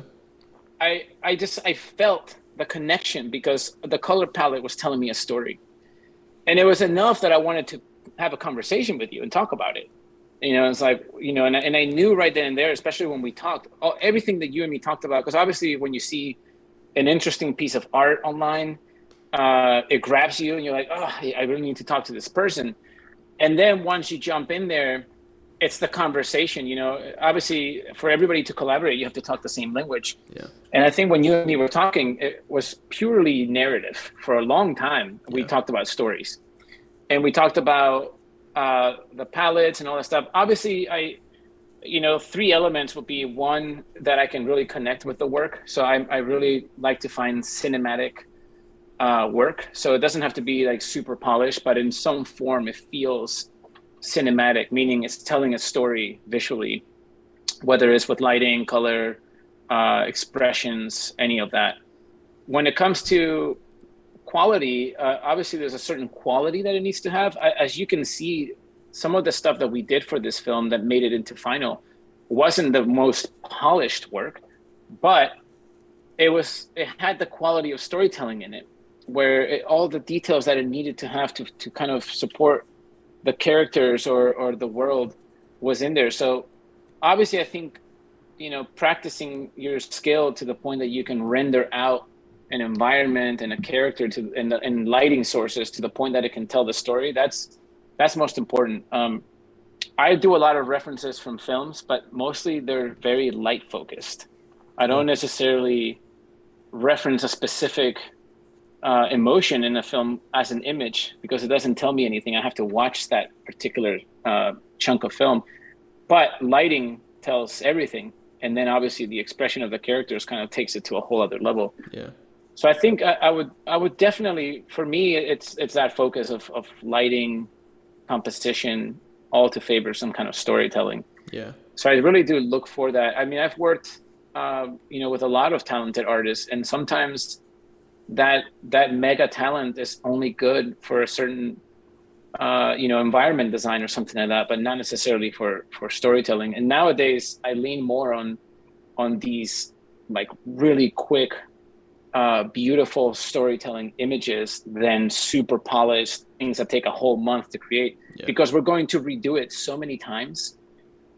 I felt the connection because the color palette was telling me a story, and it was enough that I wanted to have a conversation with you and talk about it. It's like, and I knew right then and there, especially when we talked, everything that you and me talked about, because obviously when you see an interesting piece of art online, it grabs you and you're like, oh, I really need to talk to this person. And then once you jump in there, it's the conversation. Obviously for everybody to collaborate, you have to talk the same language.
Yeah.
And I think when you and me were talking, it was purely narrative for a long time. Yeah. We talked about stories, and we talked about the palettes and all that stuff. Obviously, 3 elements would be: one, that I can really connect with the work. So I really like to find cinematic work. So it doesn't have to be like super polished, but in some form it feels cinematic, meaning it's telling a story visually, whether it's with lighting, color, expressions, any of that. When it comes to quality, obviously there's a certain quality that it needs to have. As you can see, some of the stuff that we did for this film that made it into final wasn't the most polished work, but it had the quality of storytelling in it, where all the details that it needed to have to kind of support the characters or the world was in there. So obviously I think, practicing your skill to the point that you can render out an environment and a character and lighting sources to the point that it can tell the story, that's most important. I do a lot of references from films, but mostly they're very light focused. I don't necessarily reference a specific emotion in a film as an image, because it doesn't tell me anything. I have to watch that particular chunk of film, but lighting tells everything. And then obviously the expression of the characters kind of takes it to a whole other level.
Yeah.
So I think I would definitely, for me, it's that focus of lighting, composition, all to favor some kind of storytelling.
Yeah.
So I really do look for that. I mean, I've worked, with a lot of talented artists, and sometimes that mega talent is only good for a certain, environment design or something like that, but not necessarily for storytelling. And nowadays I lean more on these like really quick, beautiful storytelling images than super polished things that take a whole month to create, because we're going to redo it so many times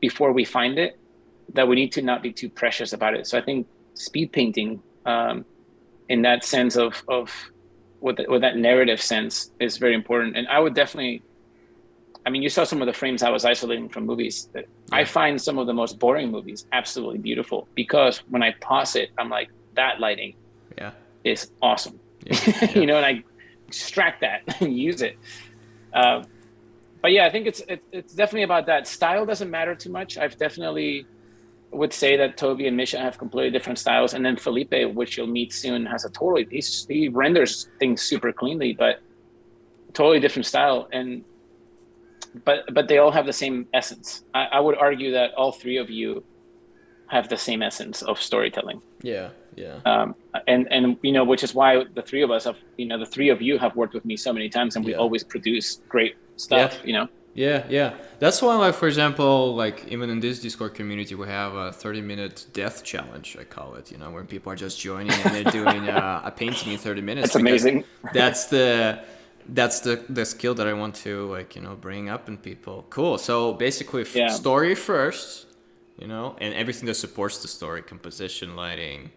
before we find it that we need to not be too precious about it. So I think speed painting, in that sense of with that narrative sense, is very important. And I would definitely, you saw some of the frames I was isolating from movies. I find some of the most boring movies absolutely beautiful, because when I pause it, I'm like, that lighting is awesome. Yeah. And I extract that and use it. But yeah, I think it's definitely about that. Style doesn't matter too much. I've definitely would say that Toby and Misha have completely different styles, and then Felipe, which you'll meet soon, has a totally, he renders things super cleanly, but totally different style. And but they all have the same essence. I would argue that all three of you have the same essence of storytelling.
Yeah, yeah,
And which is why the three of us have, the three of you have worked with me so many times, and we
yeah,
always produce great
yeah.
stuff.
Yeah, yeah. That's why, like, for example, like, even in this Discord community, we have a 30-minute death challenge, I call it, where people are just joining and they're doing a painting in 30 minutes.
It's
Because
amazing.
that's the skill that I want to, like, bring up in people. Cool. So basically,
Yeah.
story first, and everything that supports the story, composition, lighting,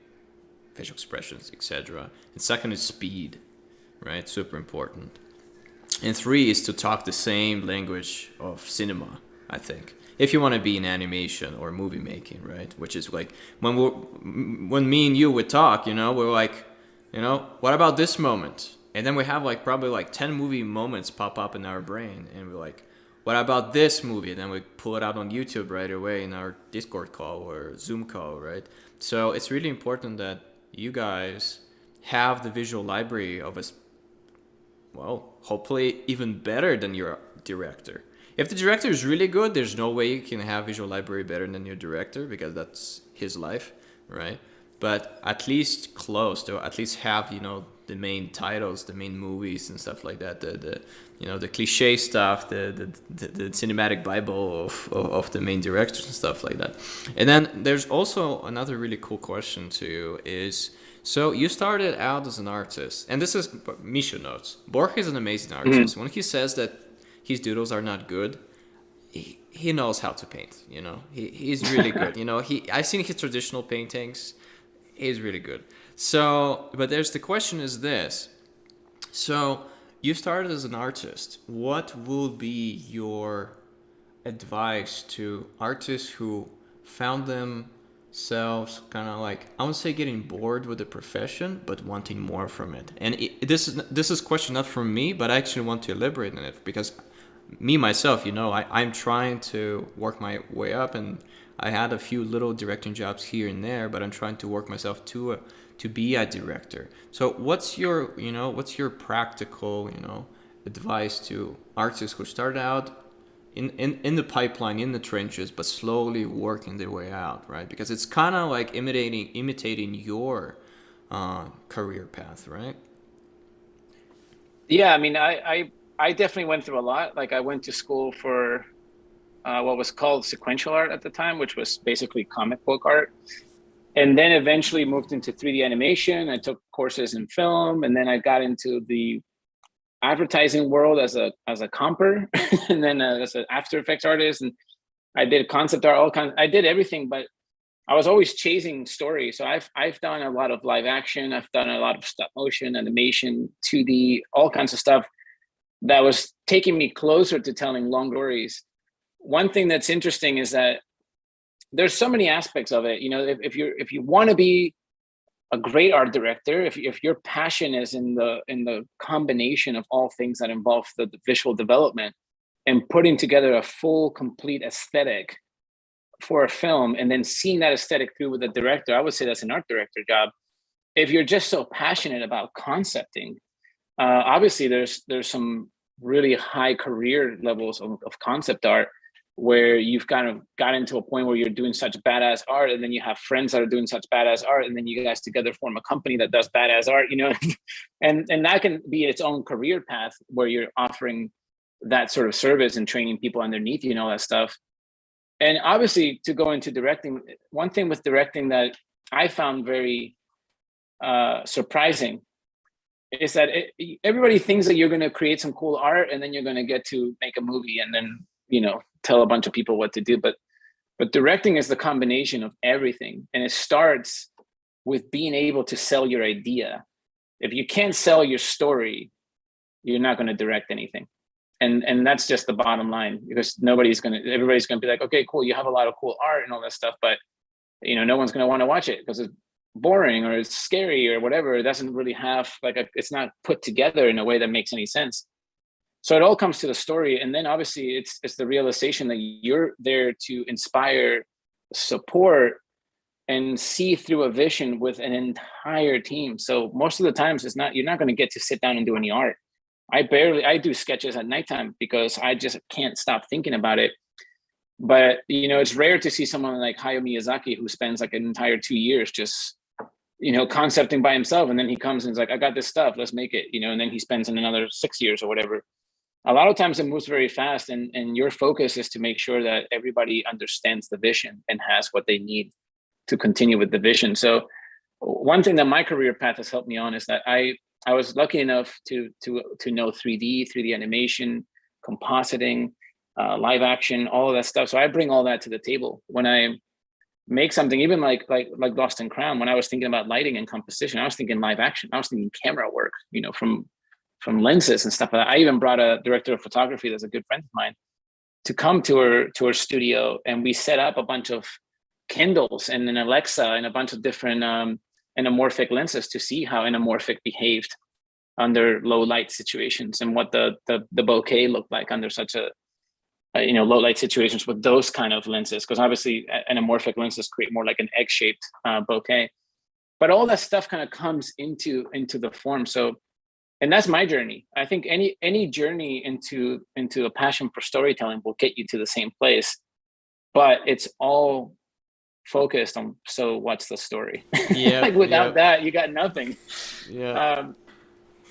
facial expressions, etc. And second is speed, right? Super important. And three is to talk the same language of cinema, I think. If you want to be in animation or movie making, right? Which is like when me and you would talk, we're like, what about this moment? And then we have like probably like 10 movie moments pop up in our brain, and we're like, what about this movie? And then we pull it out on YouTube right away in our Discord call or Zoom call, right? So it's really important that you guys have the visual library of a hopefully even better than your director. If the director is really good, there's no way you can have visual library better than your director, because that's his life, right? But at least close, to at least have, the main titles, the main movies and stuff like that, the cliche stuff, the cinematic bible of the main directors and stuff like that. And then there's also another really cool question too, is, so you started out as an artist, and this is Misha notes. Borja is an amazing artist. When he says that his doodles are not good, he knows how to paint. He's really good. I've seen his traditional paintings. He's really good. So, but there's the question is this. So you started as an artist. What will be your advice to artists who found themselves kind of like, I would say, getting bored with the profession but wanting more from it? And this is a question not from me, but I actually want to elaborate on it, because me myself, I'm trying to work my way up, and I had a few little directing jobs here and there, but I'm trying to work myself to be a director. So what's your practical advice to artists who start out in the pipeline, in the trenches, but slowly working their way out, right? Because it's kind of like imitating your career path, right?
Yeah, I mean, I definitely went through a lot. Like, I went to school for what was called sequential art at the time, which was basically comic book art. And then eventually moved into 3D animation. I took courses in film, and then I got into the advertising world as a comper, and then as an After Effects artist. And I did concept art, all kinds. I did everything, but I was always chasing story. So I've done a lot of live action. I've done a lot of stop motion, animation, 2D, all kinds of stuff that was taking me closer to telling long stories. One thing that's interesting is that there's so many aspects of it. If you want to be a great art director, if your passion is in the combination of all things that involve the visual development and putting together a full, complete aesthetic for a film, and then seeing that aesthetic through with the director, I would say that's an art director job. If you're just so passionate about concepting, obviously there's some really high career levels of concept art, where you've kind of gotten to a point where you're doing such badass art, and then you have friends that are doing such badass art, and then you guys together form a company that does badass art, and that can be its own career path, where you're offering that sort of service and training people underneath you and all that stuff. And obviously, to go into directing, one thing with directing that I found very surprising is that everybody thinks that you're going to create some cool art, and then you're going to get to make a movie, and then tell a bunch of people what to do. But directing is the combination of everything, and it starts with being able to sell your idea. If you can't sell your story, you're not going to direct anything. And that's just the bottom line, because everybody's going to be like, okay, cool, you have a lot of cool art and all that stuff, but no one's going to want to watch it because it's boring or it's scary or whatever. It doesn't really have it's not put together in a way that makes any sense. So it all comes to the story. And then obviously it's the realization that you're there to inspire, support, and see through a vision with an entire team. So most of the times you're not going to get to sit down and do any art. I do sketches at nighttime because I just can't stop thinking about it. But it's rare to see someone like Hayao Miyazaki who spends like an entire 2 years just concepting by himself, and then he comes and is like, I got this stuff, let's make it, and then he spends another 6 years or whatever. A lot of times it moves very fast, and your focus is to make sure that everybody understands the vision and has what they need to continue with the vision. So one thing that my career path has helped me on is that I was lucky enough to know 3D animation, compositing, live action, all of that stuff. So I bring all that to the table when I make something, even like Lost in Crown. When I was thinking about lighting and composition, I was thinking live action. I was thinking camera work, from lenses and stuff like that. I even brought a director of photography that's a good friend of mine to come to her studio, and we set up a bunch of Kindles and an Alexa and a bunch of different anamorphic lenses to see how anamorphic behaved under low light situations, and what the bokeh looked like under such a low light situations with those kind of lenses, because obviously anamorphic lenses create more like an egg-shaped bokeh. But all that stuff kind of comes into the form. So, and that's my journey. I think any journey into a passion for storytelling will get you to the same place, but it's all focused on, so what's the story?
Yeah.
Like without that, you got nothing.
Yeah.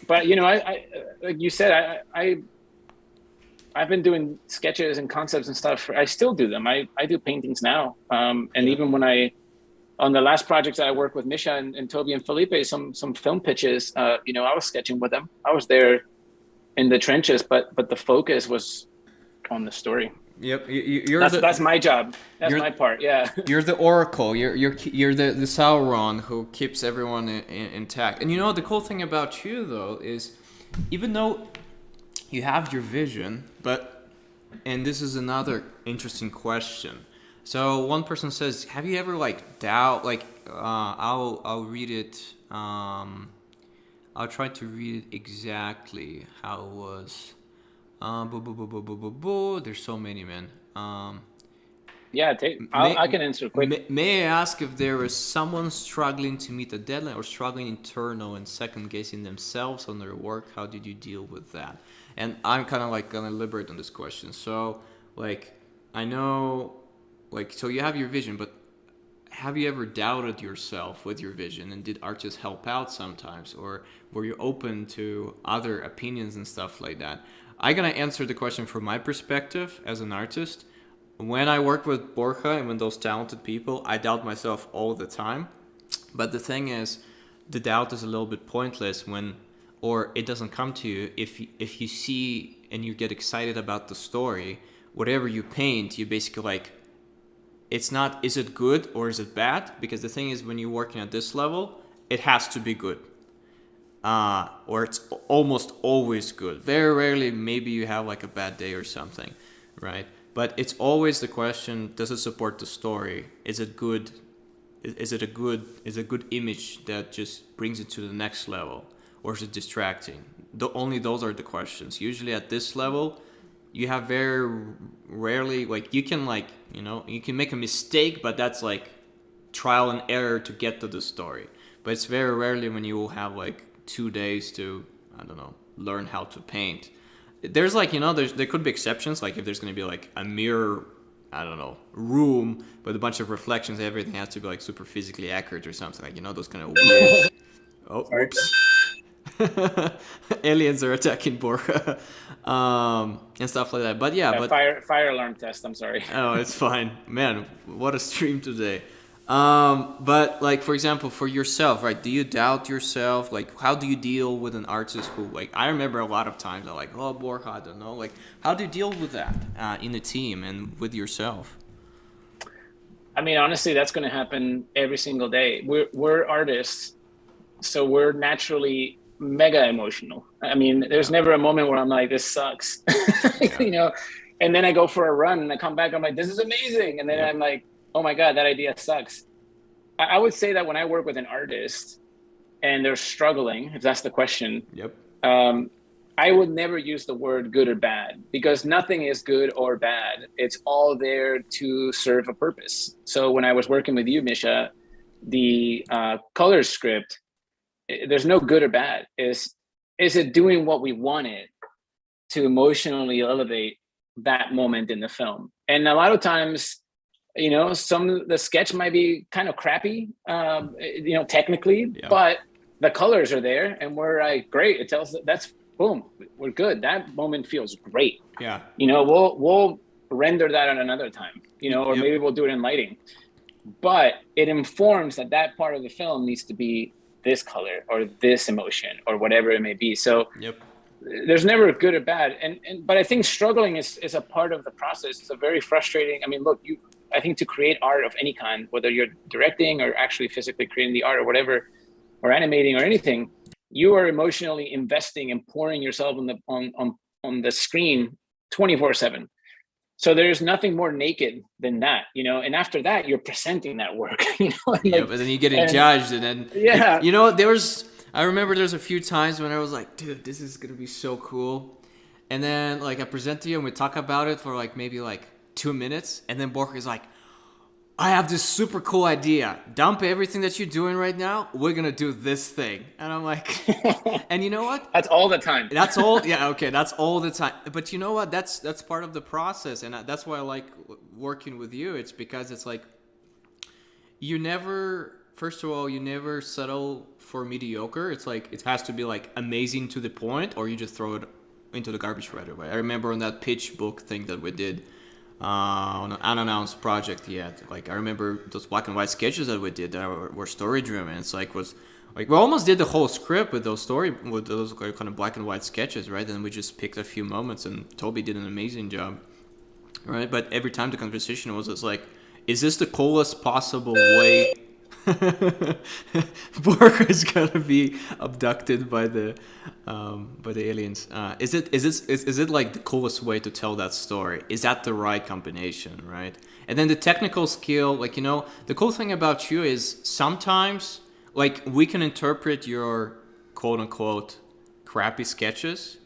But I like you said, I've been doing sketches and concepts and stuff. I still do them. I do paintings now. And even when on the last projects I worked with Misha and Toby and Felipe, some film pitches, I was sketching with them. I was there in the trenches, but the focus was on the story.
Yep.
That's my job. That's my part. Yeah.
You're the oracle. You're the Sauron who keeps everyone intact. And the cool thing about you though is, even though you have your vision, and this is another interesting question. So one person says, have you ever I'll read it. I'll try to read it exactly how it was. There's so many, man.
Yeah, I can answer quick.
May I ask if there is someone struggling to meet a deadline or struggling internal and second guessing themselves on their work? How did you deal with that? And I'm kind of gonna elaborate on this question. So I know, so you have your vision, but have you ever doubted yourself with your vision? And did artists help out sometimes? Or were you open to other opinions and stuff like that? I'm gonna answer the question from my perspective as an artist. When I work with Borja and with those talented people, I doubt myself all the time. But the thing is, the doubt is a little bit pointless or it doesn't come to you if you see and you get excited about the story. Whatever you paint, you basically it's not, is it good or is it bad? Because the thing is, when you're working at this level, it has to be good. Or it's almost always good. Very rarely, maybe you have a bad day or something, right? But it's always the question, does it support the story? Is it good? Is it a good image that just brings it to the next level? Or is it distracting? Only those are the questions. Usually at this level, you have very rarely, you can you can make a mistake, but that's trial and error to get to the story. But it's very rarely when you will have 2 days to, I don't know, learn how to paint. There's there could be exceptions, if there's going to be a mirror, I don't know, room with a bunch of reflections, everything has to be super physically accurate or something, those kind of weird. Oh, oops. Aliens are attacking Borja, and stuff like that. But but
fire alarm test. I'm sorry.
Oh, it's fine, man. What a stream today. But for example, for yourself, right? Do you doubt yourself? How do you deal with an artist who, I remember a lot of times I'm oh, Borja, I don't know. How do you deal with that in a team and with yourself?
I mean, honestly, that's going to happen every single day. We're artists, so we're naturally mega emotional. I mean, there's never a moment where I'm this sucks, and then I go for a run and I come back, I'm this is amazing. And then I'm oh my God, that idea sucks. I would say that when I work with an artist and they're struggling, if that's the question,
yep.
I would never use the word good or bad, because nothing is good or bad. It's all there to serve a purpose. So when I was working with you, Misha, the color script, there's no good or bad. is it doing what we wanted to emotionally elevate that moment in the film? And a lot of times, the sketch might be kind of crappy, technically,
Yeah.
but the colors are there, and we're like, great. It tells that's boom, we're good. That moment feels great.
Yeah.
We'll render that at another time, or
Yep.
maybe we'll do it in lighting. But it informs that part of the film needs to be this color or this emotion or whatever it may be. So
Yep.
there's never good or bad. But I think struggling is a part of the process. It's a very frustrating. I mean, look, I think to create art of any kind, whether you're directing or actually physically creating the art or whatever, or animating or anything, you are emotionally investing and pouring yourself on the screen 24/7. So there's nothing more naked than that, and after that you're presenting that work,
Yeah, but then you get judged, and then
yeah,
I remember there's a few times when I was like, dude, this is gonna be so cool, and then like I present to you and we talk about it for like maybe like 2 minutes, and then Borja is like, I have this super cool idea. Dump everything that you're doing right now. We're gonna do this thing, and I'm like, and you know what?
That's all the time.
That's all. Yeah, okay, that's all the time. But you know what? That's part of the process, and that's why I like working with you. It's because it's like you never. First of all, you never settle for mediocre. It's like it has to be like amazing to the point, or you just throw it into the garbage right away. I remember on that pitch book thing that we did. On an unannounced project yet. Like I remember those black and white sketches that we did that were story driven. It's like we almost did the whole script with those kind of black and white sketches, right? And we just picked a few moments, and Toby did an amazing job, right? But every time the conversation was just like, is this the coolest possible way? Borja is gonna be abducted by the aliens. Is it like the coolest way to tell that story? Is that the right combination, right? And then the technical skill, like the cool thing about you is sometimes like we can interpret your quote unquote crappy sketches.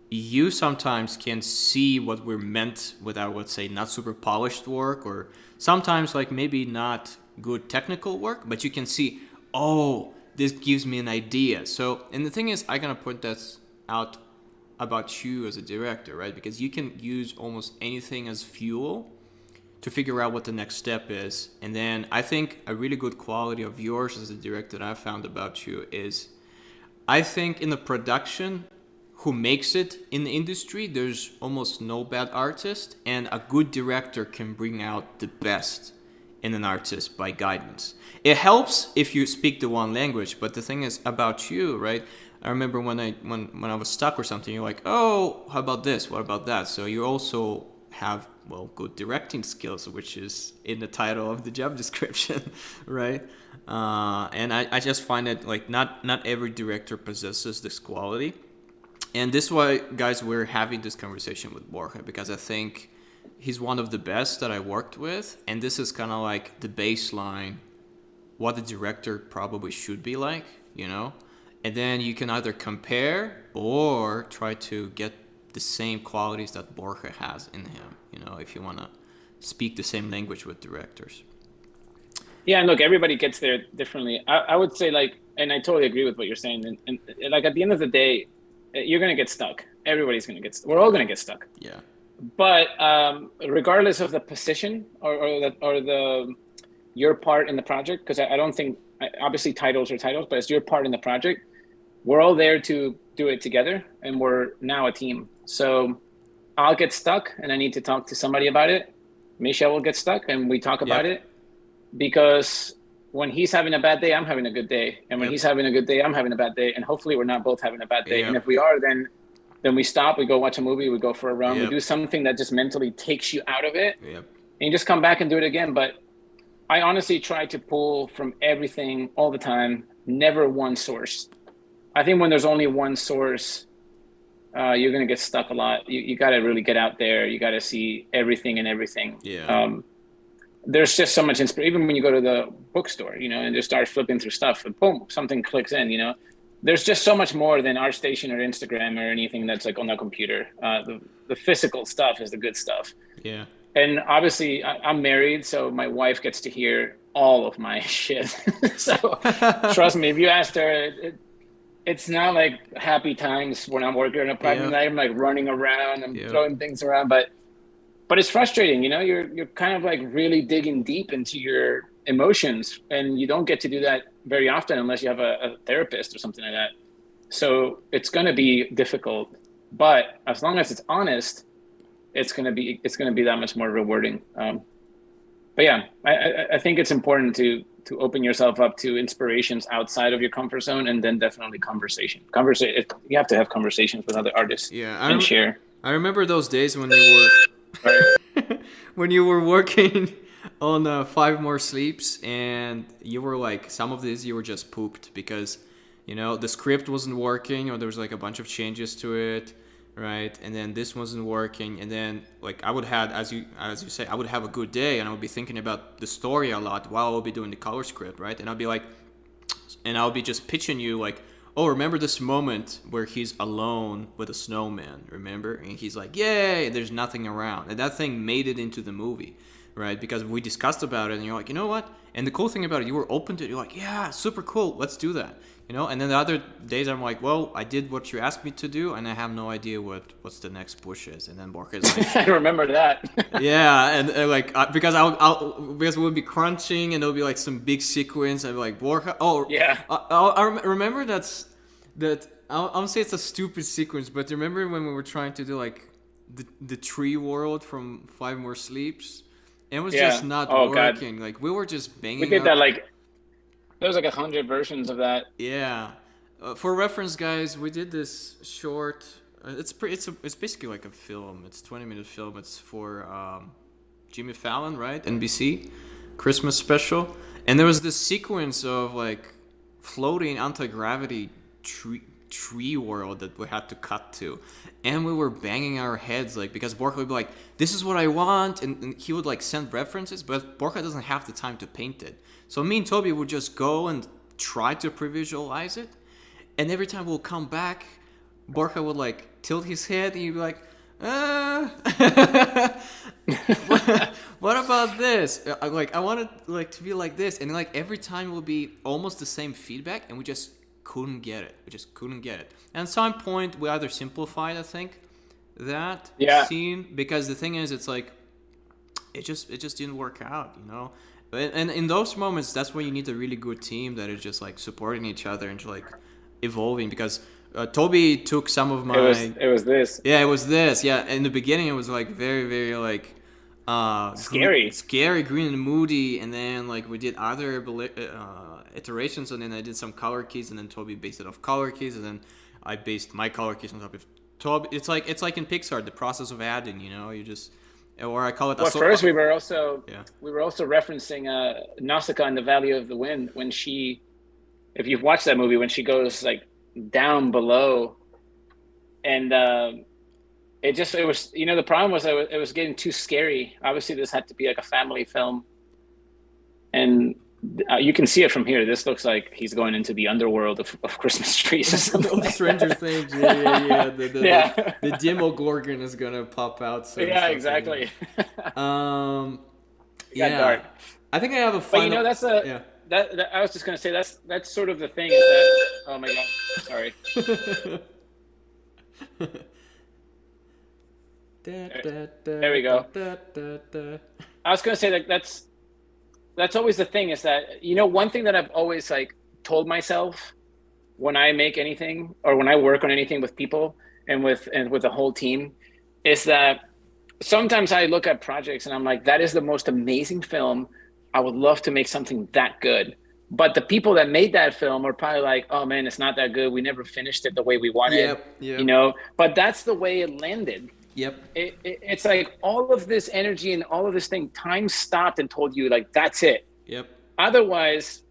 You sometimes can see what we're meant with our, let's say, not super polished work, or sometimes like maybe not good technical work, but you can see, oh, this gives me an idea. So, and the thing is, I gotta point that out about you as a director, right? Because you can use almost anything as fuel to figure out what the next step is. And then I think a really good quality of yours as a director that I found about you is, I think in the production, who makes it in the industry, there's almost no bad artist, and a good director can bring out the best in an artist by guidance. It helps if you speak the one language, but the thing is about you, right? I remember when I was stuck or something, you're like, oh, how about this? What about that? So you also have, well, good directing skills, which is in the title of the job description, right? And I just find that like not every director possesses this quality. And this is why, guys, we're having this conversation with Borja, because I think he's one of the best that I worked with, and this is kind of like the baseline, what the director probably should be like, and then you can either compare or try to get the same qualities that Borja has in him, if you want to speak the same language with directors.
Yeah, and look, everybody gets there differently. I would say, like, and I totally agree with what you're saying, and like at the end of the day, you're gonna get stuck. Everybody's gonna get. We're all gonna get stuck.
Yeah.
But regardless of the position or your part in the project, because I don't think, obviously titles are titles, but it's your part in the project. We're all there to do it together, and we're now a team. So I'll get stuck, and I need to talk to somebody about it. Michel will get stuck, and we talk about it, because when he's having a bad day, I'm having a good day, and when he's having a good day, I'm having a bad day, and hopefully we're not both having a bad day. And if we are, then we stop, we go watch a movie, we go for a run, we do something that just mentally takes you out of it, and you just come back and do it again. But I honestly try to pull from everything all the time, never one source. I think when there's only one source, you're going to get stuck a lot. You got to really get out there. You got to see everything and everything. There's just so much inspiration. Even when you go to the bookstore, and just start flipping through stuff, and boom, something clicks in, There's just so much more than ArtStation or Instagram or anything that's like on the computer. The physical stuff is the good stuff.
Yeah.
And obviously I'm married, so my wife gets to hear all of my shit. So trust me, if you asked her, it's not like happy times when I'm working on a project.
Yeah,
I'm like running around, I'm
yeah,
throwing things around, but it's frustrating, you know. You're kind of like really digging deep into your emotions, and you don't get to do that very often unless you have a therapist or something like that. So it's going to be difficult, but as long as it's honest, it's going to be that much more rewarding. But yeah, I think it's important to open yourself up to inspirations outside of your comfort zone, and then definitely conversation. Conversation. You have to have conversations with other artists
yeah.
and share.
I remember those days when you
Right.
were when you were working on Five More Sleeps, and you were like, some of these you were just pooped because, you know, the script wasn't working, or there was like a bunch of changes to it, right? And then this wasn't working, and then like I would have, as you say, I would have a good day, and I would be thinking about the story a lot while I would be doing the color script, right? And I'd be like, and I'll be just pitching you like, oh, remember this moment where he's alone with a snowman, remember? And he's like, yay, there's nothing around. And that thing made it into the movie, right? Because we discussed about it, and you're like, you know what? And the cool thing about it, you were open to it. You're like, yeah, super cool, let's do that. You know, and then the other days I'm like, well, I did what you asked me to do, and I have no idea what's the next push is. And then Borja is like,
I remember that.
yeah, and like because because we'll be crunching, and there'll be like some big sequence. I'd be like, Borja. Oh,
Yeah.
remember that. I'll say it's a stupid sequence, but remember when we were trying to do like the tree world from Five More Sleeps, and it was
Yeah.
just not
Oh God.
working. Like we were just
We
banging
did
out.
that like there's like 100 versions of that.
Yeah. For reference, guys, we did this short. It's basically like a film. It's 20-minute film. It's for Jimmy Fallon, right? NBC Christmas special. And there was this sequence of like floating anti-gravity tree world that we had to cut to, and we were banging our heads like, because Borja would be like, this is what I want, and he would like send references, but Borja doesn't have the time to paint it. So me and Toby would just go and try to pre-visualize it, and every time we'll come back, Borja would like tilt his head, and he'd be like, what about this? Like I wanted like to be like this, and like every time it would be almost the same feedback, and we just couldn't get it. We just couldn't get it. And at some point, we either simplified, I think, that
Yeah.
scene, because the thing is, it's like it just didn't work out, you know. And in those moments, that's when you need a really good team that is just like supporting each other and like evolving. Because Toby took some of my
It was this.
yeah, it was this. Yeah, in the beginning, it was like very, very like
Scary.
scary, green and moody, and then like we did other iterations, and then I did some color keys, and then Toby based it off color keys, and then I based my color keys on top of Toby. It's like in Pixar, the process of adding. You know, you just, or I call it.
Well, first
Yeah.
we were also referencing Nausicaa and the Valley of the Wind when she, if you've watched that movie, when she goes like down below, and it was, you know, the problem was it was getting too scary. Obviously, this had to be like a family film, and you can see it from here. This looks like he's going into the underworld of Christmas trees or something
Of
like
Stranger
that.
Things, yeah.
Yeah.
The Demogorgon is gonna pop out soon.
Yeah,
something.
exactly.
Um,
It got
yeah.
dark.
I think I have a
But you
final.
know,
Yeah.
that I was just gonna say that's sort of the thing is that, oh my God, sorry. There we go. I was gonna say that that's always the thing is that, you know, one thing that I've always like told myself when I make anything or when I work on anything with people and with the whole team is that sometimes I look at projects and I'm like, that is the most amazing film. I would love to make something that good. But the people that made that film are probably like, oh man, it's not that good. We never finished it the way we wanted,
Yep.
you know, but that's the way it landed.
Yep.
It's like all of this energy and all of this thing, time stopped and told you like, that's it.
Yep.
Otherwise,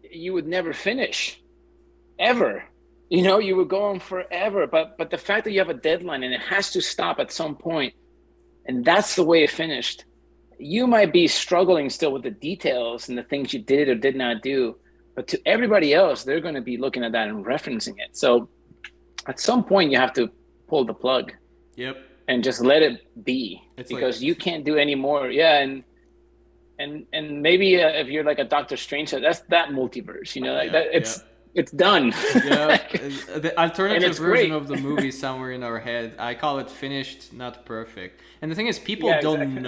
you would never finish ever. You know, you would go on forever. But the fact that you have a deadline and it has to stop at some point, and that's the way it finished. You might be struggling still with the details and the things you did or did not do, but to everybody else, they're going to be looking at that and referencing it. So at some point, you have to pull the plug
Yep.
and just let it be,
It's
because
like-
you can't do any more. Yeah, and maybe if you're like a Doctor Strange, that's that multiverse. You know, like that. it's done.
Yeah, the
And
alternative
it's
version
great.
of the movie somewhere in our head. I call it finished, not perfect. And the thing is,
Yeah, exactly.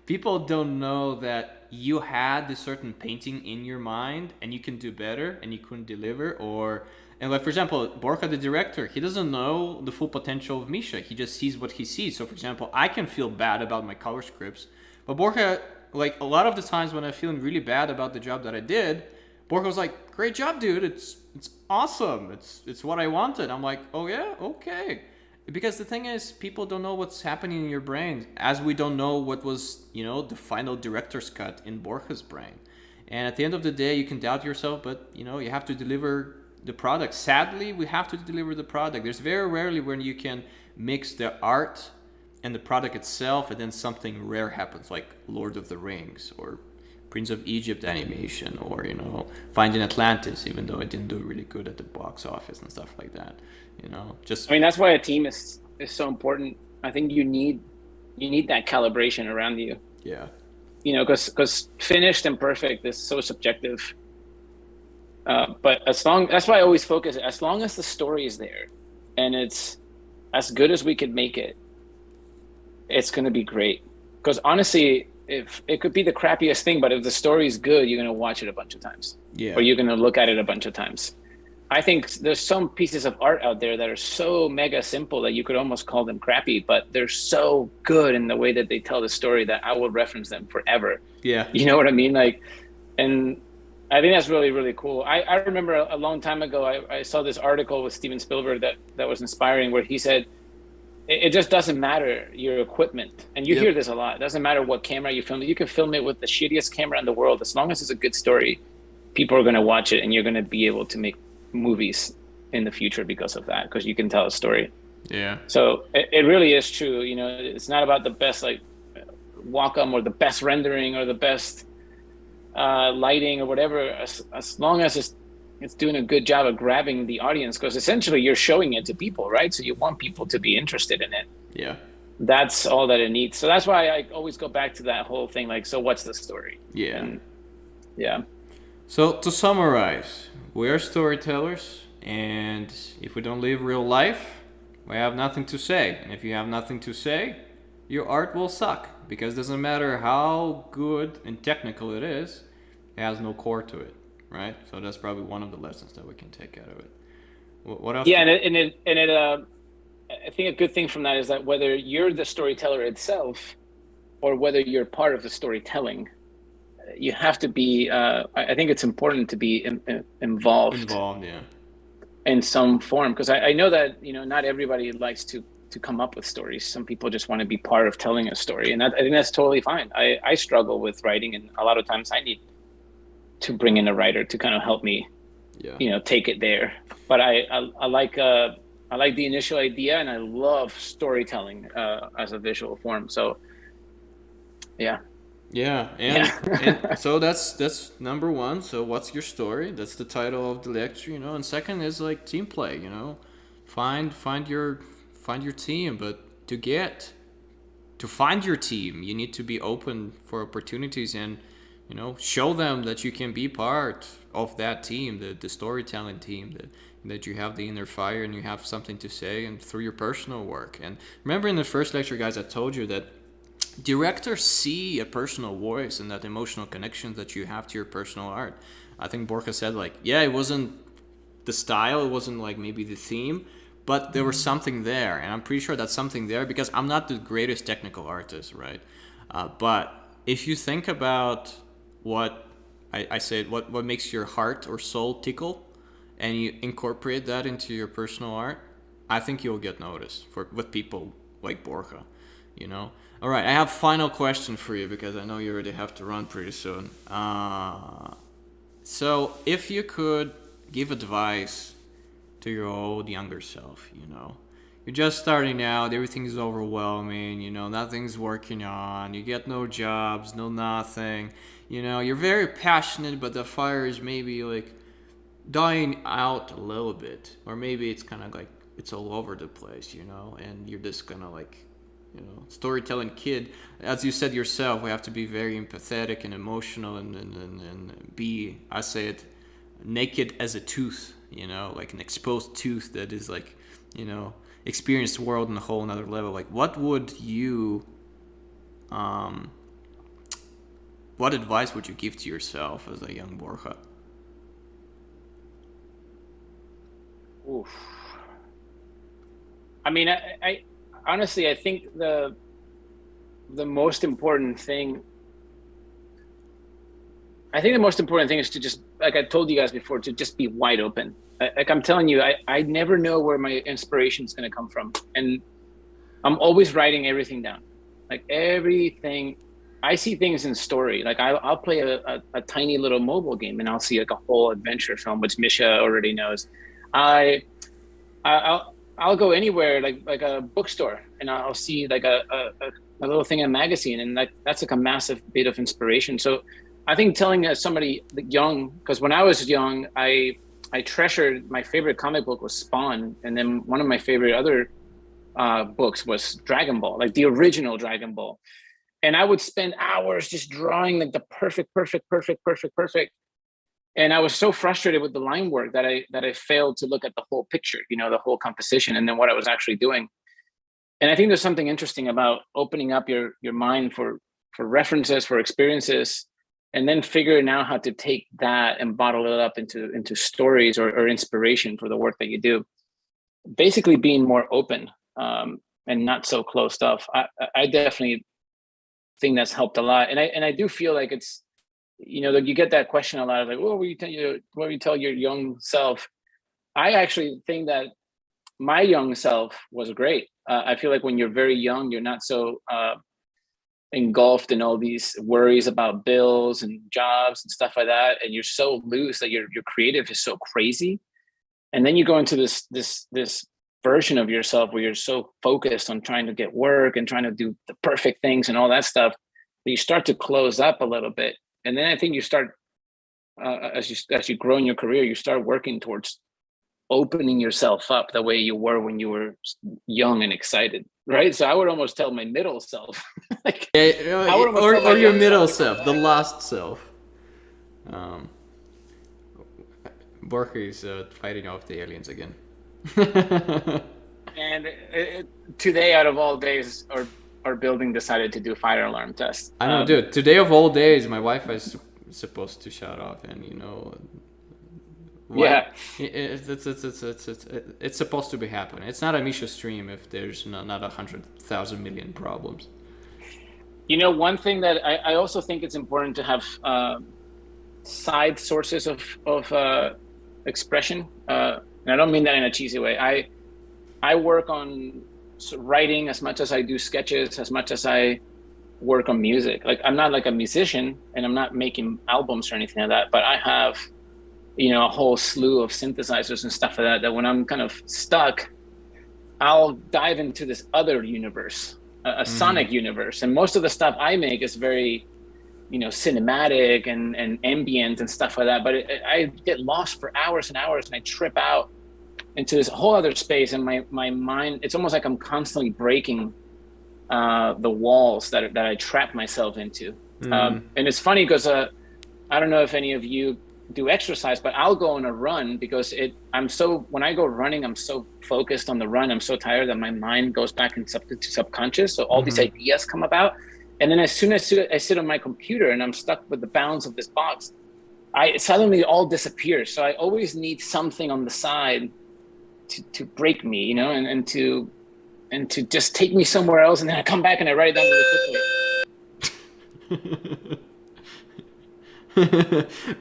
people don't know that you had this certain painting in your mind and you can do better and you couldn't deliver. Or and like for example, Borja the director, he doesn't know the full potential of Misha. He just sees what he sees. So for example, I can feel bad about my color scripts, but Borja, like a lot of the times when I'm feeling really bad about the job that I did, Borja was like, great job, dude, it's awesome, it's what I wanted. I'm like, oh yeah, okay. Because the thing is, people don't know what's happening in your brain, as we don't know what was, the final director's cut in Borja's brain. And at the end of the day, you can doubt yourself, but you have to deliver the product. Sadly, we have to deliver the product. There's very rarely when you can mix the art and the product itself, and then something rare happens, like Lord of the Rings or Prince of Egypt animation, or Finding Atlantis, even though it didn't do really good at the box office and stuff like that. Just
I mean, that's why a team is so important. I think you need that calibration around you.
yeah,
Because finished and perfect is so subjective. But that's why I always focus. As long as the story is there, and it's as good as we could make it, it's going to be great. Because honestly, if it could be the crappiest thing, but if the story is good, you're going to watch it a bunch of times,
yeah,
or you're going to look at it a bunch of times. I think there's some pieces of art out there that are so mega simple that you could almost call them crappy, but they're so good in the way that they tell the story that I will reference them forever.
yeah,
You know what I mean? Like, and I think that's really, really cool. I remember a long time ago, I saw this article with Steven Spielberg that was inspiring, where he said, it just doesn't matter your equipment. And you
yep,
hear this a lot. It doesn't matter what camera you film. You can film it with the shittiest camera in the world. As long as it's a good story, people are going to watch it, and you're going to be able to make movies in the future because of that, because you can tell a story.
yeah,
So it really is true. It's not about the best like Wacom or the best rendering or the best lighting or whatever. As long as it's doing a good job of grabbing the audience, because essentially you're showing it to people, right? So you want people to be interested in it.
yeah,
That's all that it needs. So that's why I always go back to that whole thing, like, so what's the story?
yeah.
And yeah.
So to summarize, we are storytellers, and if we don't live real life, we have nothing to say. And if you have nothing to say, your art will suck, because it doesn't matter how good and technical it is, it has no core to it, right? So that's probably one of the lessons that we can take out of it. What else?
Yeah, I think a good thing from that is that whether you're the storyteller itself or whether you're part of the storytelling, you have to be. I think it's important to be involved
Involved, yeah.
in some form, because I know that not everybody likes to come up with stories. Some people just want to be part of telling a story, and I think that's totally fine. I struggle with writing, and a lot of times I need to bring in a writer to kind of help me,
Yeah.
take it there. But I like the initial idea, and I love storytelling as a visual form. So yeah.
Yeah,
Yeah.
and so that's number one. So what's your story? That's the title of the lecture, And second is like team play, Find your team, but to find your team, you need to be open for opportunities, and show them that you can be part of that team, the storytelling team, that you have the inner fire and you have something to say, and through your personal work. And remember in the first lecture, guys, I told you that directors see a personal voice and that emotional connection that you have to your personal art. I think Borja said, like, yeah, it wasn't the style, it wasn't like maybe the theme, but there was something there, and I'm pretty sure that's something there, because I'm not the greatest technical artist, right? But if you think about what I said, what makes your heart or soul tickle, and you incorporate that into your personal art, I think you'll get noticed with people like Borja, All right, I have final question for you, because I know you already have to run pretty soon. So if you could give advice to your old younger self, you're just starting out, everything is overwhelming, nothing's working on, you get no jobs, no nothing, you're very passionate, but the fire is maybe like dying out a little bit, or maybe it's kind of like it's all over the place, and you're just gonna like, storytelling kid. As you said yourself, we have to be very empathetic and emotional, and be, I say it, naked as a tooth, you know, like an exposed tooth that is like, you know, experienced the world on a whole another level. Like, um, what advice would you give to yourself as a young Borja?
Oof. I mean, I honestly, I think the most important thing I think the most important thing is to just, like I told you guys before, to just be wide open. Like I'm telling you, I never know where my inspiration is going to come from. And I'm always writing everything down. Like everything, I see things in story. Like I'll play a tiny little mobile game and I'll see like a whole adventure film, which Misha already knows. I, I'll go anywhere, like a bookstore, and I'll see like a little thing in a magazine, and like that's like a massive bit of inspiration. So I think telling somebody young, because when I was young, I treasured, my favorite comic book was Spawn, and then one of my favorite other books was Dragon Ball, like the original Dragon Ball. And I would spend hours just drawing like the perfect. And I was so frustrated with the line work that I failed to look at the whole picture, you know, the whole composition, and then what I was actually doing. And I think there's something interesting about opening up your mind for references, for experiences, and then figuring out how to take that and bottle it up into stories or inspiration for the work that you do. Basically, being more open and not so closed off. I definitely think that's helped a lot, and I do feel like it's, you know, like you get that question a lot, like, what will you tell your young self? I actually think that my young self was great. I feel like when you're very young, you're not so engulfed in all these worries about bills and jobs and stuff like that, and you're so loose that your creative is so crazy. And then you go into this version of yourself where you're so focused on trying to get work and trying to do the perfect things and all that stuff that you start to close up a little bit. And then I think you start as you grow in your career, you start working towards opening yourself up the way you were when you were young and excited, right? So I would almost tell my middle self, like,
Yeah,
I would almost tell my
or your
young
middle
self,
self, the lost self. Um, Borja is fighting off the aliens again.
and today, out of all days, our building decided to do fire alarm tests.
I know, dude. Today of all days, my Wi-Fi is supposed to shut off, and you know,
Yeah,
it's supposed to be happening. It's not a Misha stream if there's not 100,000 million problems.
you know, one thing that I also think it's important to have side sources of expression. And I don't mean that in a cheesy way. I work on writing as much as I do sketches, as much as I work on music. Like I'm not like a musician, and I'm not making albums or anything like that, but I have, you know, a whole slew of synthesizers and stuff like that, that when I'm kind of stuck, I'll dive into this other universe, a sonic universe. And most of the stuff I make is very, you know, cinematic and ambient and stuff like that. But I get lost for hours and hours, and I trip out into this whole other space. And my mind, it's almost like I'm constantly breaking the walls that I trap myself into. And it's funny because I don't know if any of you do exercise, but I'll go on a run because when I go running, I'm so focused on the run, I'm so tired that my mind goes back into subconscious. So all these ideas come about. And then as soon as I sit on my computer and I'm stuck with the bounds of this box, suddenly it all disappears. So I always need something on the side to break me, you know, and to just take me somewhere else. And then I come back and I write it down really quickly.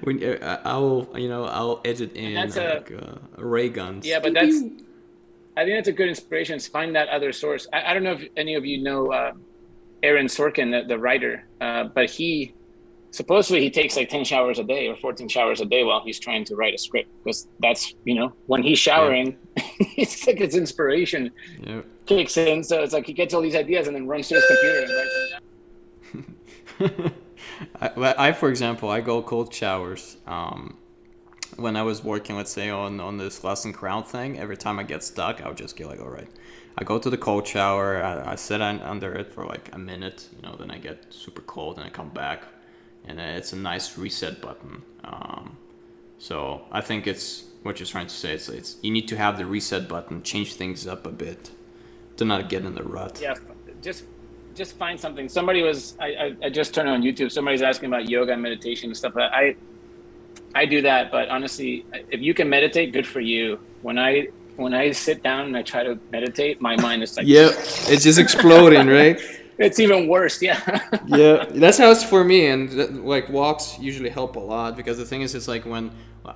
When I'll edit in ray guns.
Yeah, but I think that's a good inspiration. Is find that other source. I don't know if any of you know Aaron Sorkin, the writer, but he supposedly takes like 10 showers a day or 14 showers a day while he's trying to write a script, because that's, you know, when he's showering, it's like his inspiration kicks in. So it's like he gets all these ideas and then runs to his computer and writes them down.
I, for example, I go cold showers. When I was working, let's say on this lesson crown thing, every time I get stuck, I would just get like, all right, I go to the cold shower, I sit under it for like a minute, you know, then I get super cold and I come back, and it's a nice reset button. So I think it's what you're trying to say. It's you need to have the reset button, change things up a bit to not get in the rut.
Yeah, just just find something. Somebody was I just turned on YouTube. Somebody's asking about yoga and meditation and stuff. I do that, but honestly, if you can meditate, good for you. When I sit down and I try to meditate, my mind is like,
Yep, it's just exploding, right?
it's even worse. Yeah.
Yeah, that's how it's for me. And like walks usually help a lot because the thing is, it's like when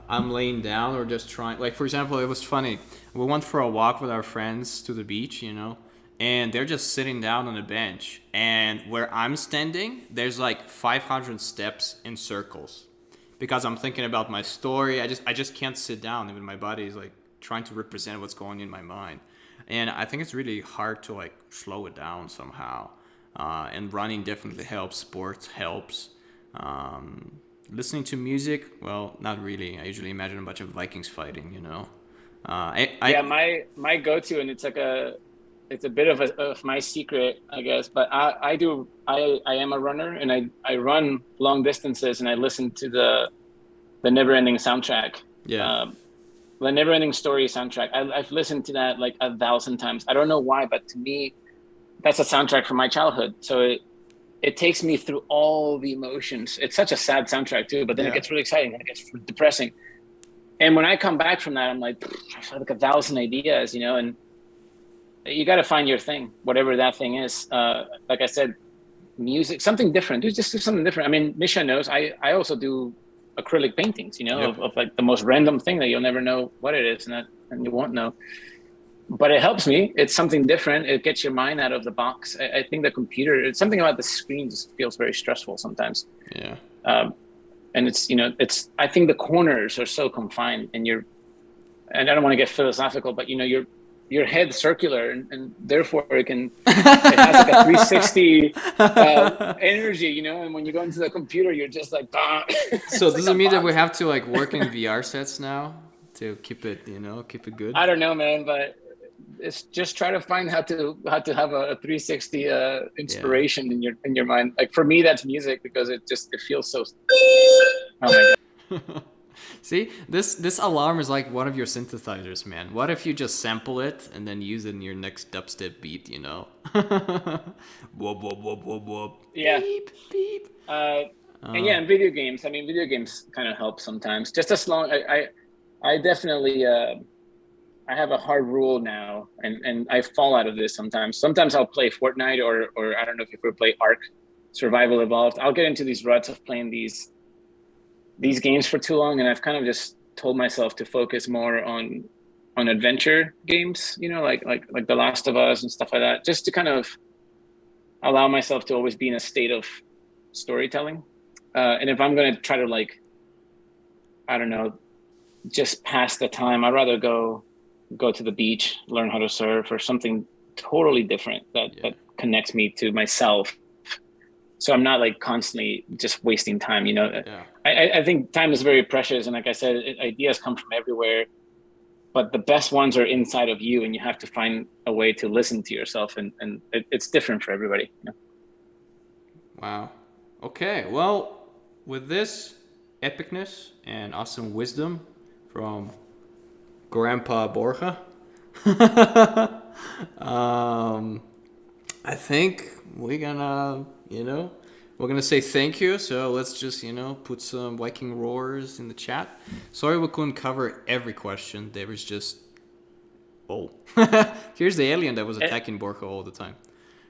I'm laying down or just trying. Like for example, it was funny. We went for a walk with our friends to the beach, and they're just sitting down on a bench. And where I'm standing, there's like 500 steps in circles because I'm thinking about my story. I just can't sit down. Even my body is like trying to represent what's going in my mind. And I think it's really hard to like slow it down somehow. And running definitely helps. Sports helps. Listening to music, well, not really. I usually imagine a bunch of Vikings fighting.
Yeah, my go-to, and it's a bit of my secret, I guess, but I am a runner, and I run long distances, and I listen to the Neverending soundtrack.
Yeah.
The Neverending Story soundtrack. I've listened to that like 1,000 times. I don't know why, but to me, that's a soundtrack from my childhood. So it takes me through all the emotions. It's such a sad soundtrack too, but then it gets really exciting and it gets depressing. And when I come back from that, I'm like, I have like 1,000 ideas, and you got to find your thing, whatever that thing is. Like I said, music, something different. Just do something different. I mean, Misha knows I also do acrylic paintings,
Yep.
of like the most random thing that you'll never know what it is, and you won't know. But it helps me. It's something different. It gets your mind out of the box. I think the computer, it's something about the screen just feels very stressful sometimes.
Yeah.
And I think the corners are so confined, and I don't want to get philosophical, but your head's circular, and therefore it has like a 360 energy, and when you go into the computer, you're just like,
So does it mean that we have to like work in VR sets now to keep it good?
I don't know, man, but it's just try to find how to have a 360 inspiration in your mind. Like for me, that's music because it feels so. Oh my god!
See, this alarm is like one of your synthesizers, man. What if you just sample it and then use it in your next dubstep beat? Whoop whoop whoop whoop whoop.
Yeah.
Beep beep.
And yeah, in video games. I mean, video games kind of help sometimes. Just as long I definitely I have a hard rule now, and I fall out of this sometimes. Sometimes I'll play Fortnite or I don't know if you ever play Ark Survival Evolved. I'll get into these ruts of playing these games for too long, and I've kind of just told myself to focus more on adventure games, like The Last of Us and stuff like that, just to kind of allow myself to always be in a state of storytelling. And if I'm going to try to I don't know, just pass the time, I'd rather go to the beach, learn how to surf, or something totally different that connects me to myself. So I'm not like constantly just wasting time.
Yeah.
I think time is very precious, and like I said, ideas come from everywhere, but the best ones are inside of you, and you have to find a way to listen to yourself, and it's different for everybody.
Wow. Okay. Well, with this epicness and awesome wisdom from Grandpa Borja, I think we're gonna say thank you. So let's just put some Viking roars in the chat. Sorry we couldn't cover every question. There was just here's the alien that was attacking Borja all the time.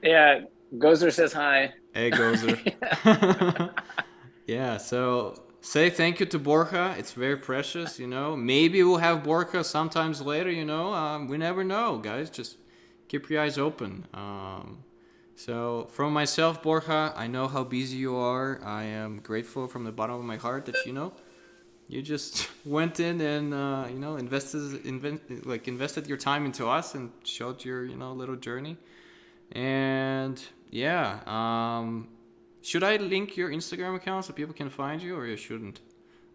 Yeah, Gozer says hi.
Hey Gozer. Yeah, so say thank you to Borja. It's very precious, Maybe we'll have Borja sometimes later, we never know, guys. Just keep your eyes open. So from myself, Borja, I know how busy you are. I am grateful from the bottom of my heart that you just went in and invested your time into us and showed your little journey. And yeah, should I link your Instagram account so people can find you, or you shouldn't,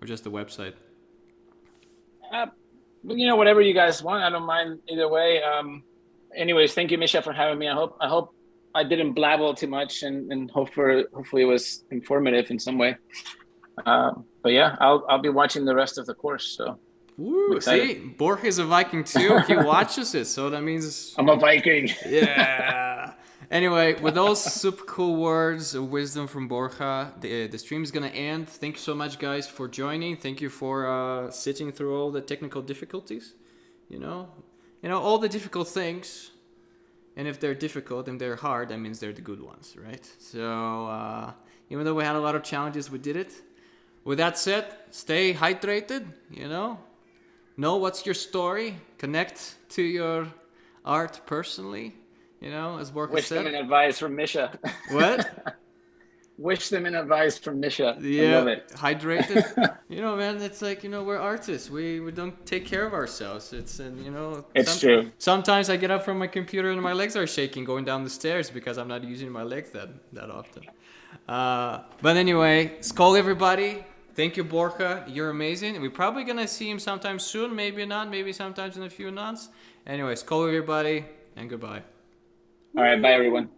or just the website?
Whatever you guys want, I don't mind either way. Anyways, thank you, Misha, for having me. I hope I didn't blabble too much, and hopefully it was informative in some way. But yeah, I'll be watching the rest of the course. So I'm
Woo,
excited.
see, Borja is a Viking too. He watches it, so that means
I'm a Viking.
yeah. Anyway, with those super cool words of wisdom from Borja, the stream is gonna end. Thank you so much, guys, for joining. Thank you for sitting through all the technical difficulties. You know, all the difficult things. And if they're difficult and they're hard, that means they're the good ones, right? So even though we had a lot of challenges, we did it. With that said, stay hydrated. Know what's your story. Connect to your art personally. As Borja
Wish them
said.
an advice from Misha.
What?
Wish them an advice from Misha. I
Yeah,
love it.
hydrated. Man, it's like, we're artists. We don't take care of ourselves. It's,
It's true.
sometimes I get up from my computer and my legs are shaking going down the stairs because I'm not using my legs that often. But anyway, skull everybody. Thank you, Borja. You're amazing. We're probably going to see him sometime soon. Maybe not. Maybe sometimes in a few months. Anyway, skull everybody and goodbye.
All right. Bye, everyone.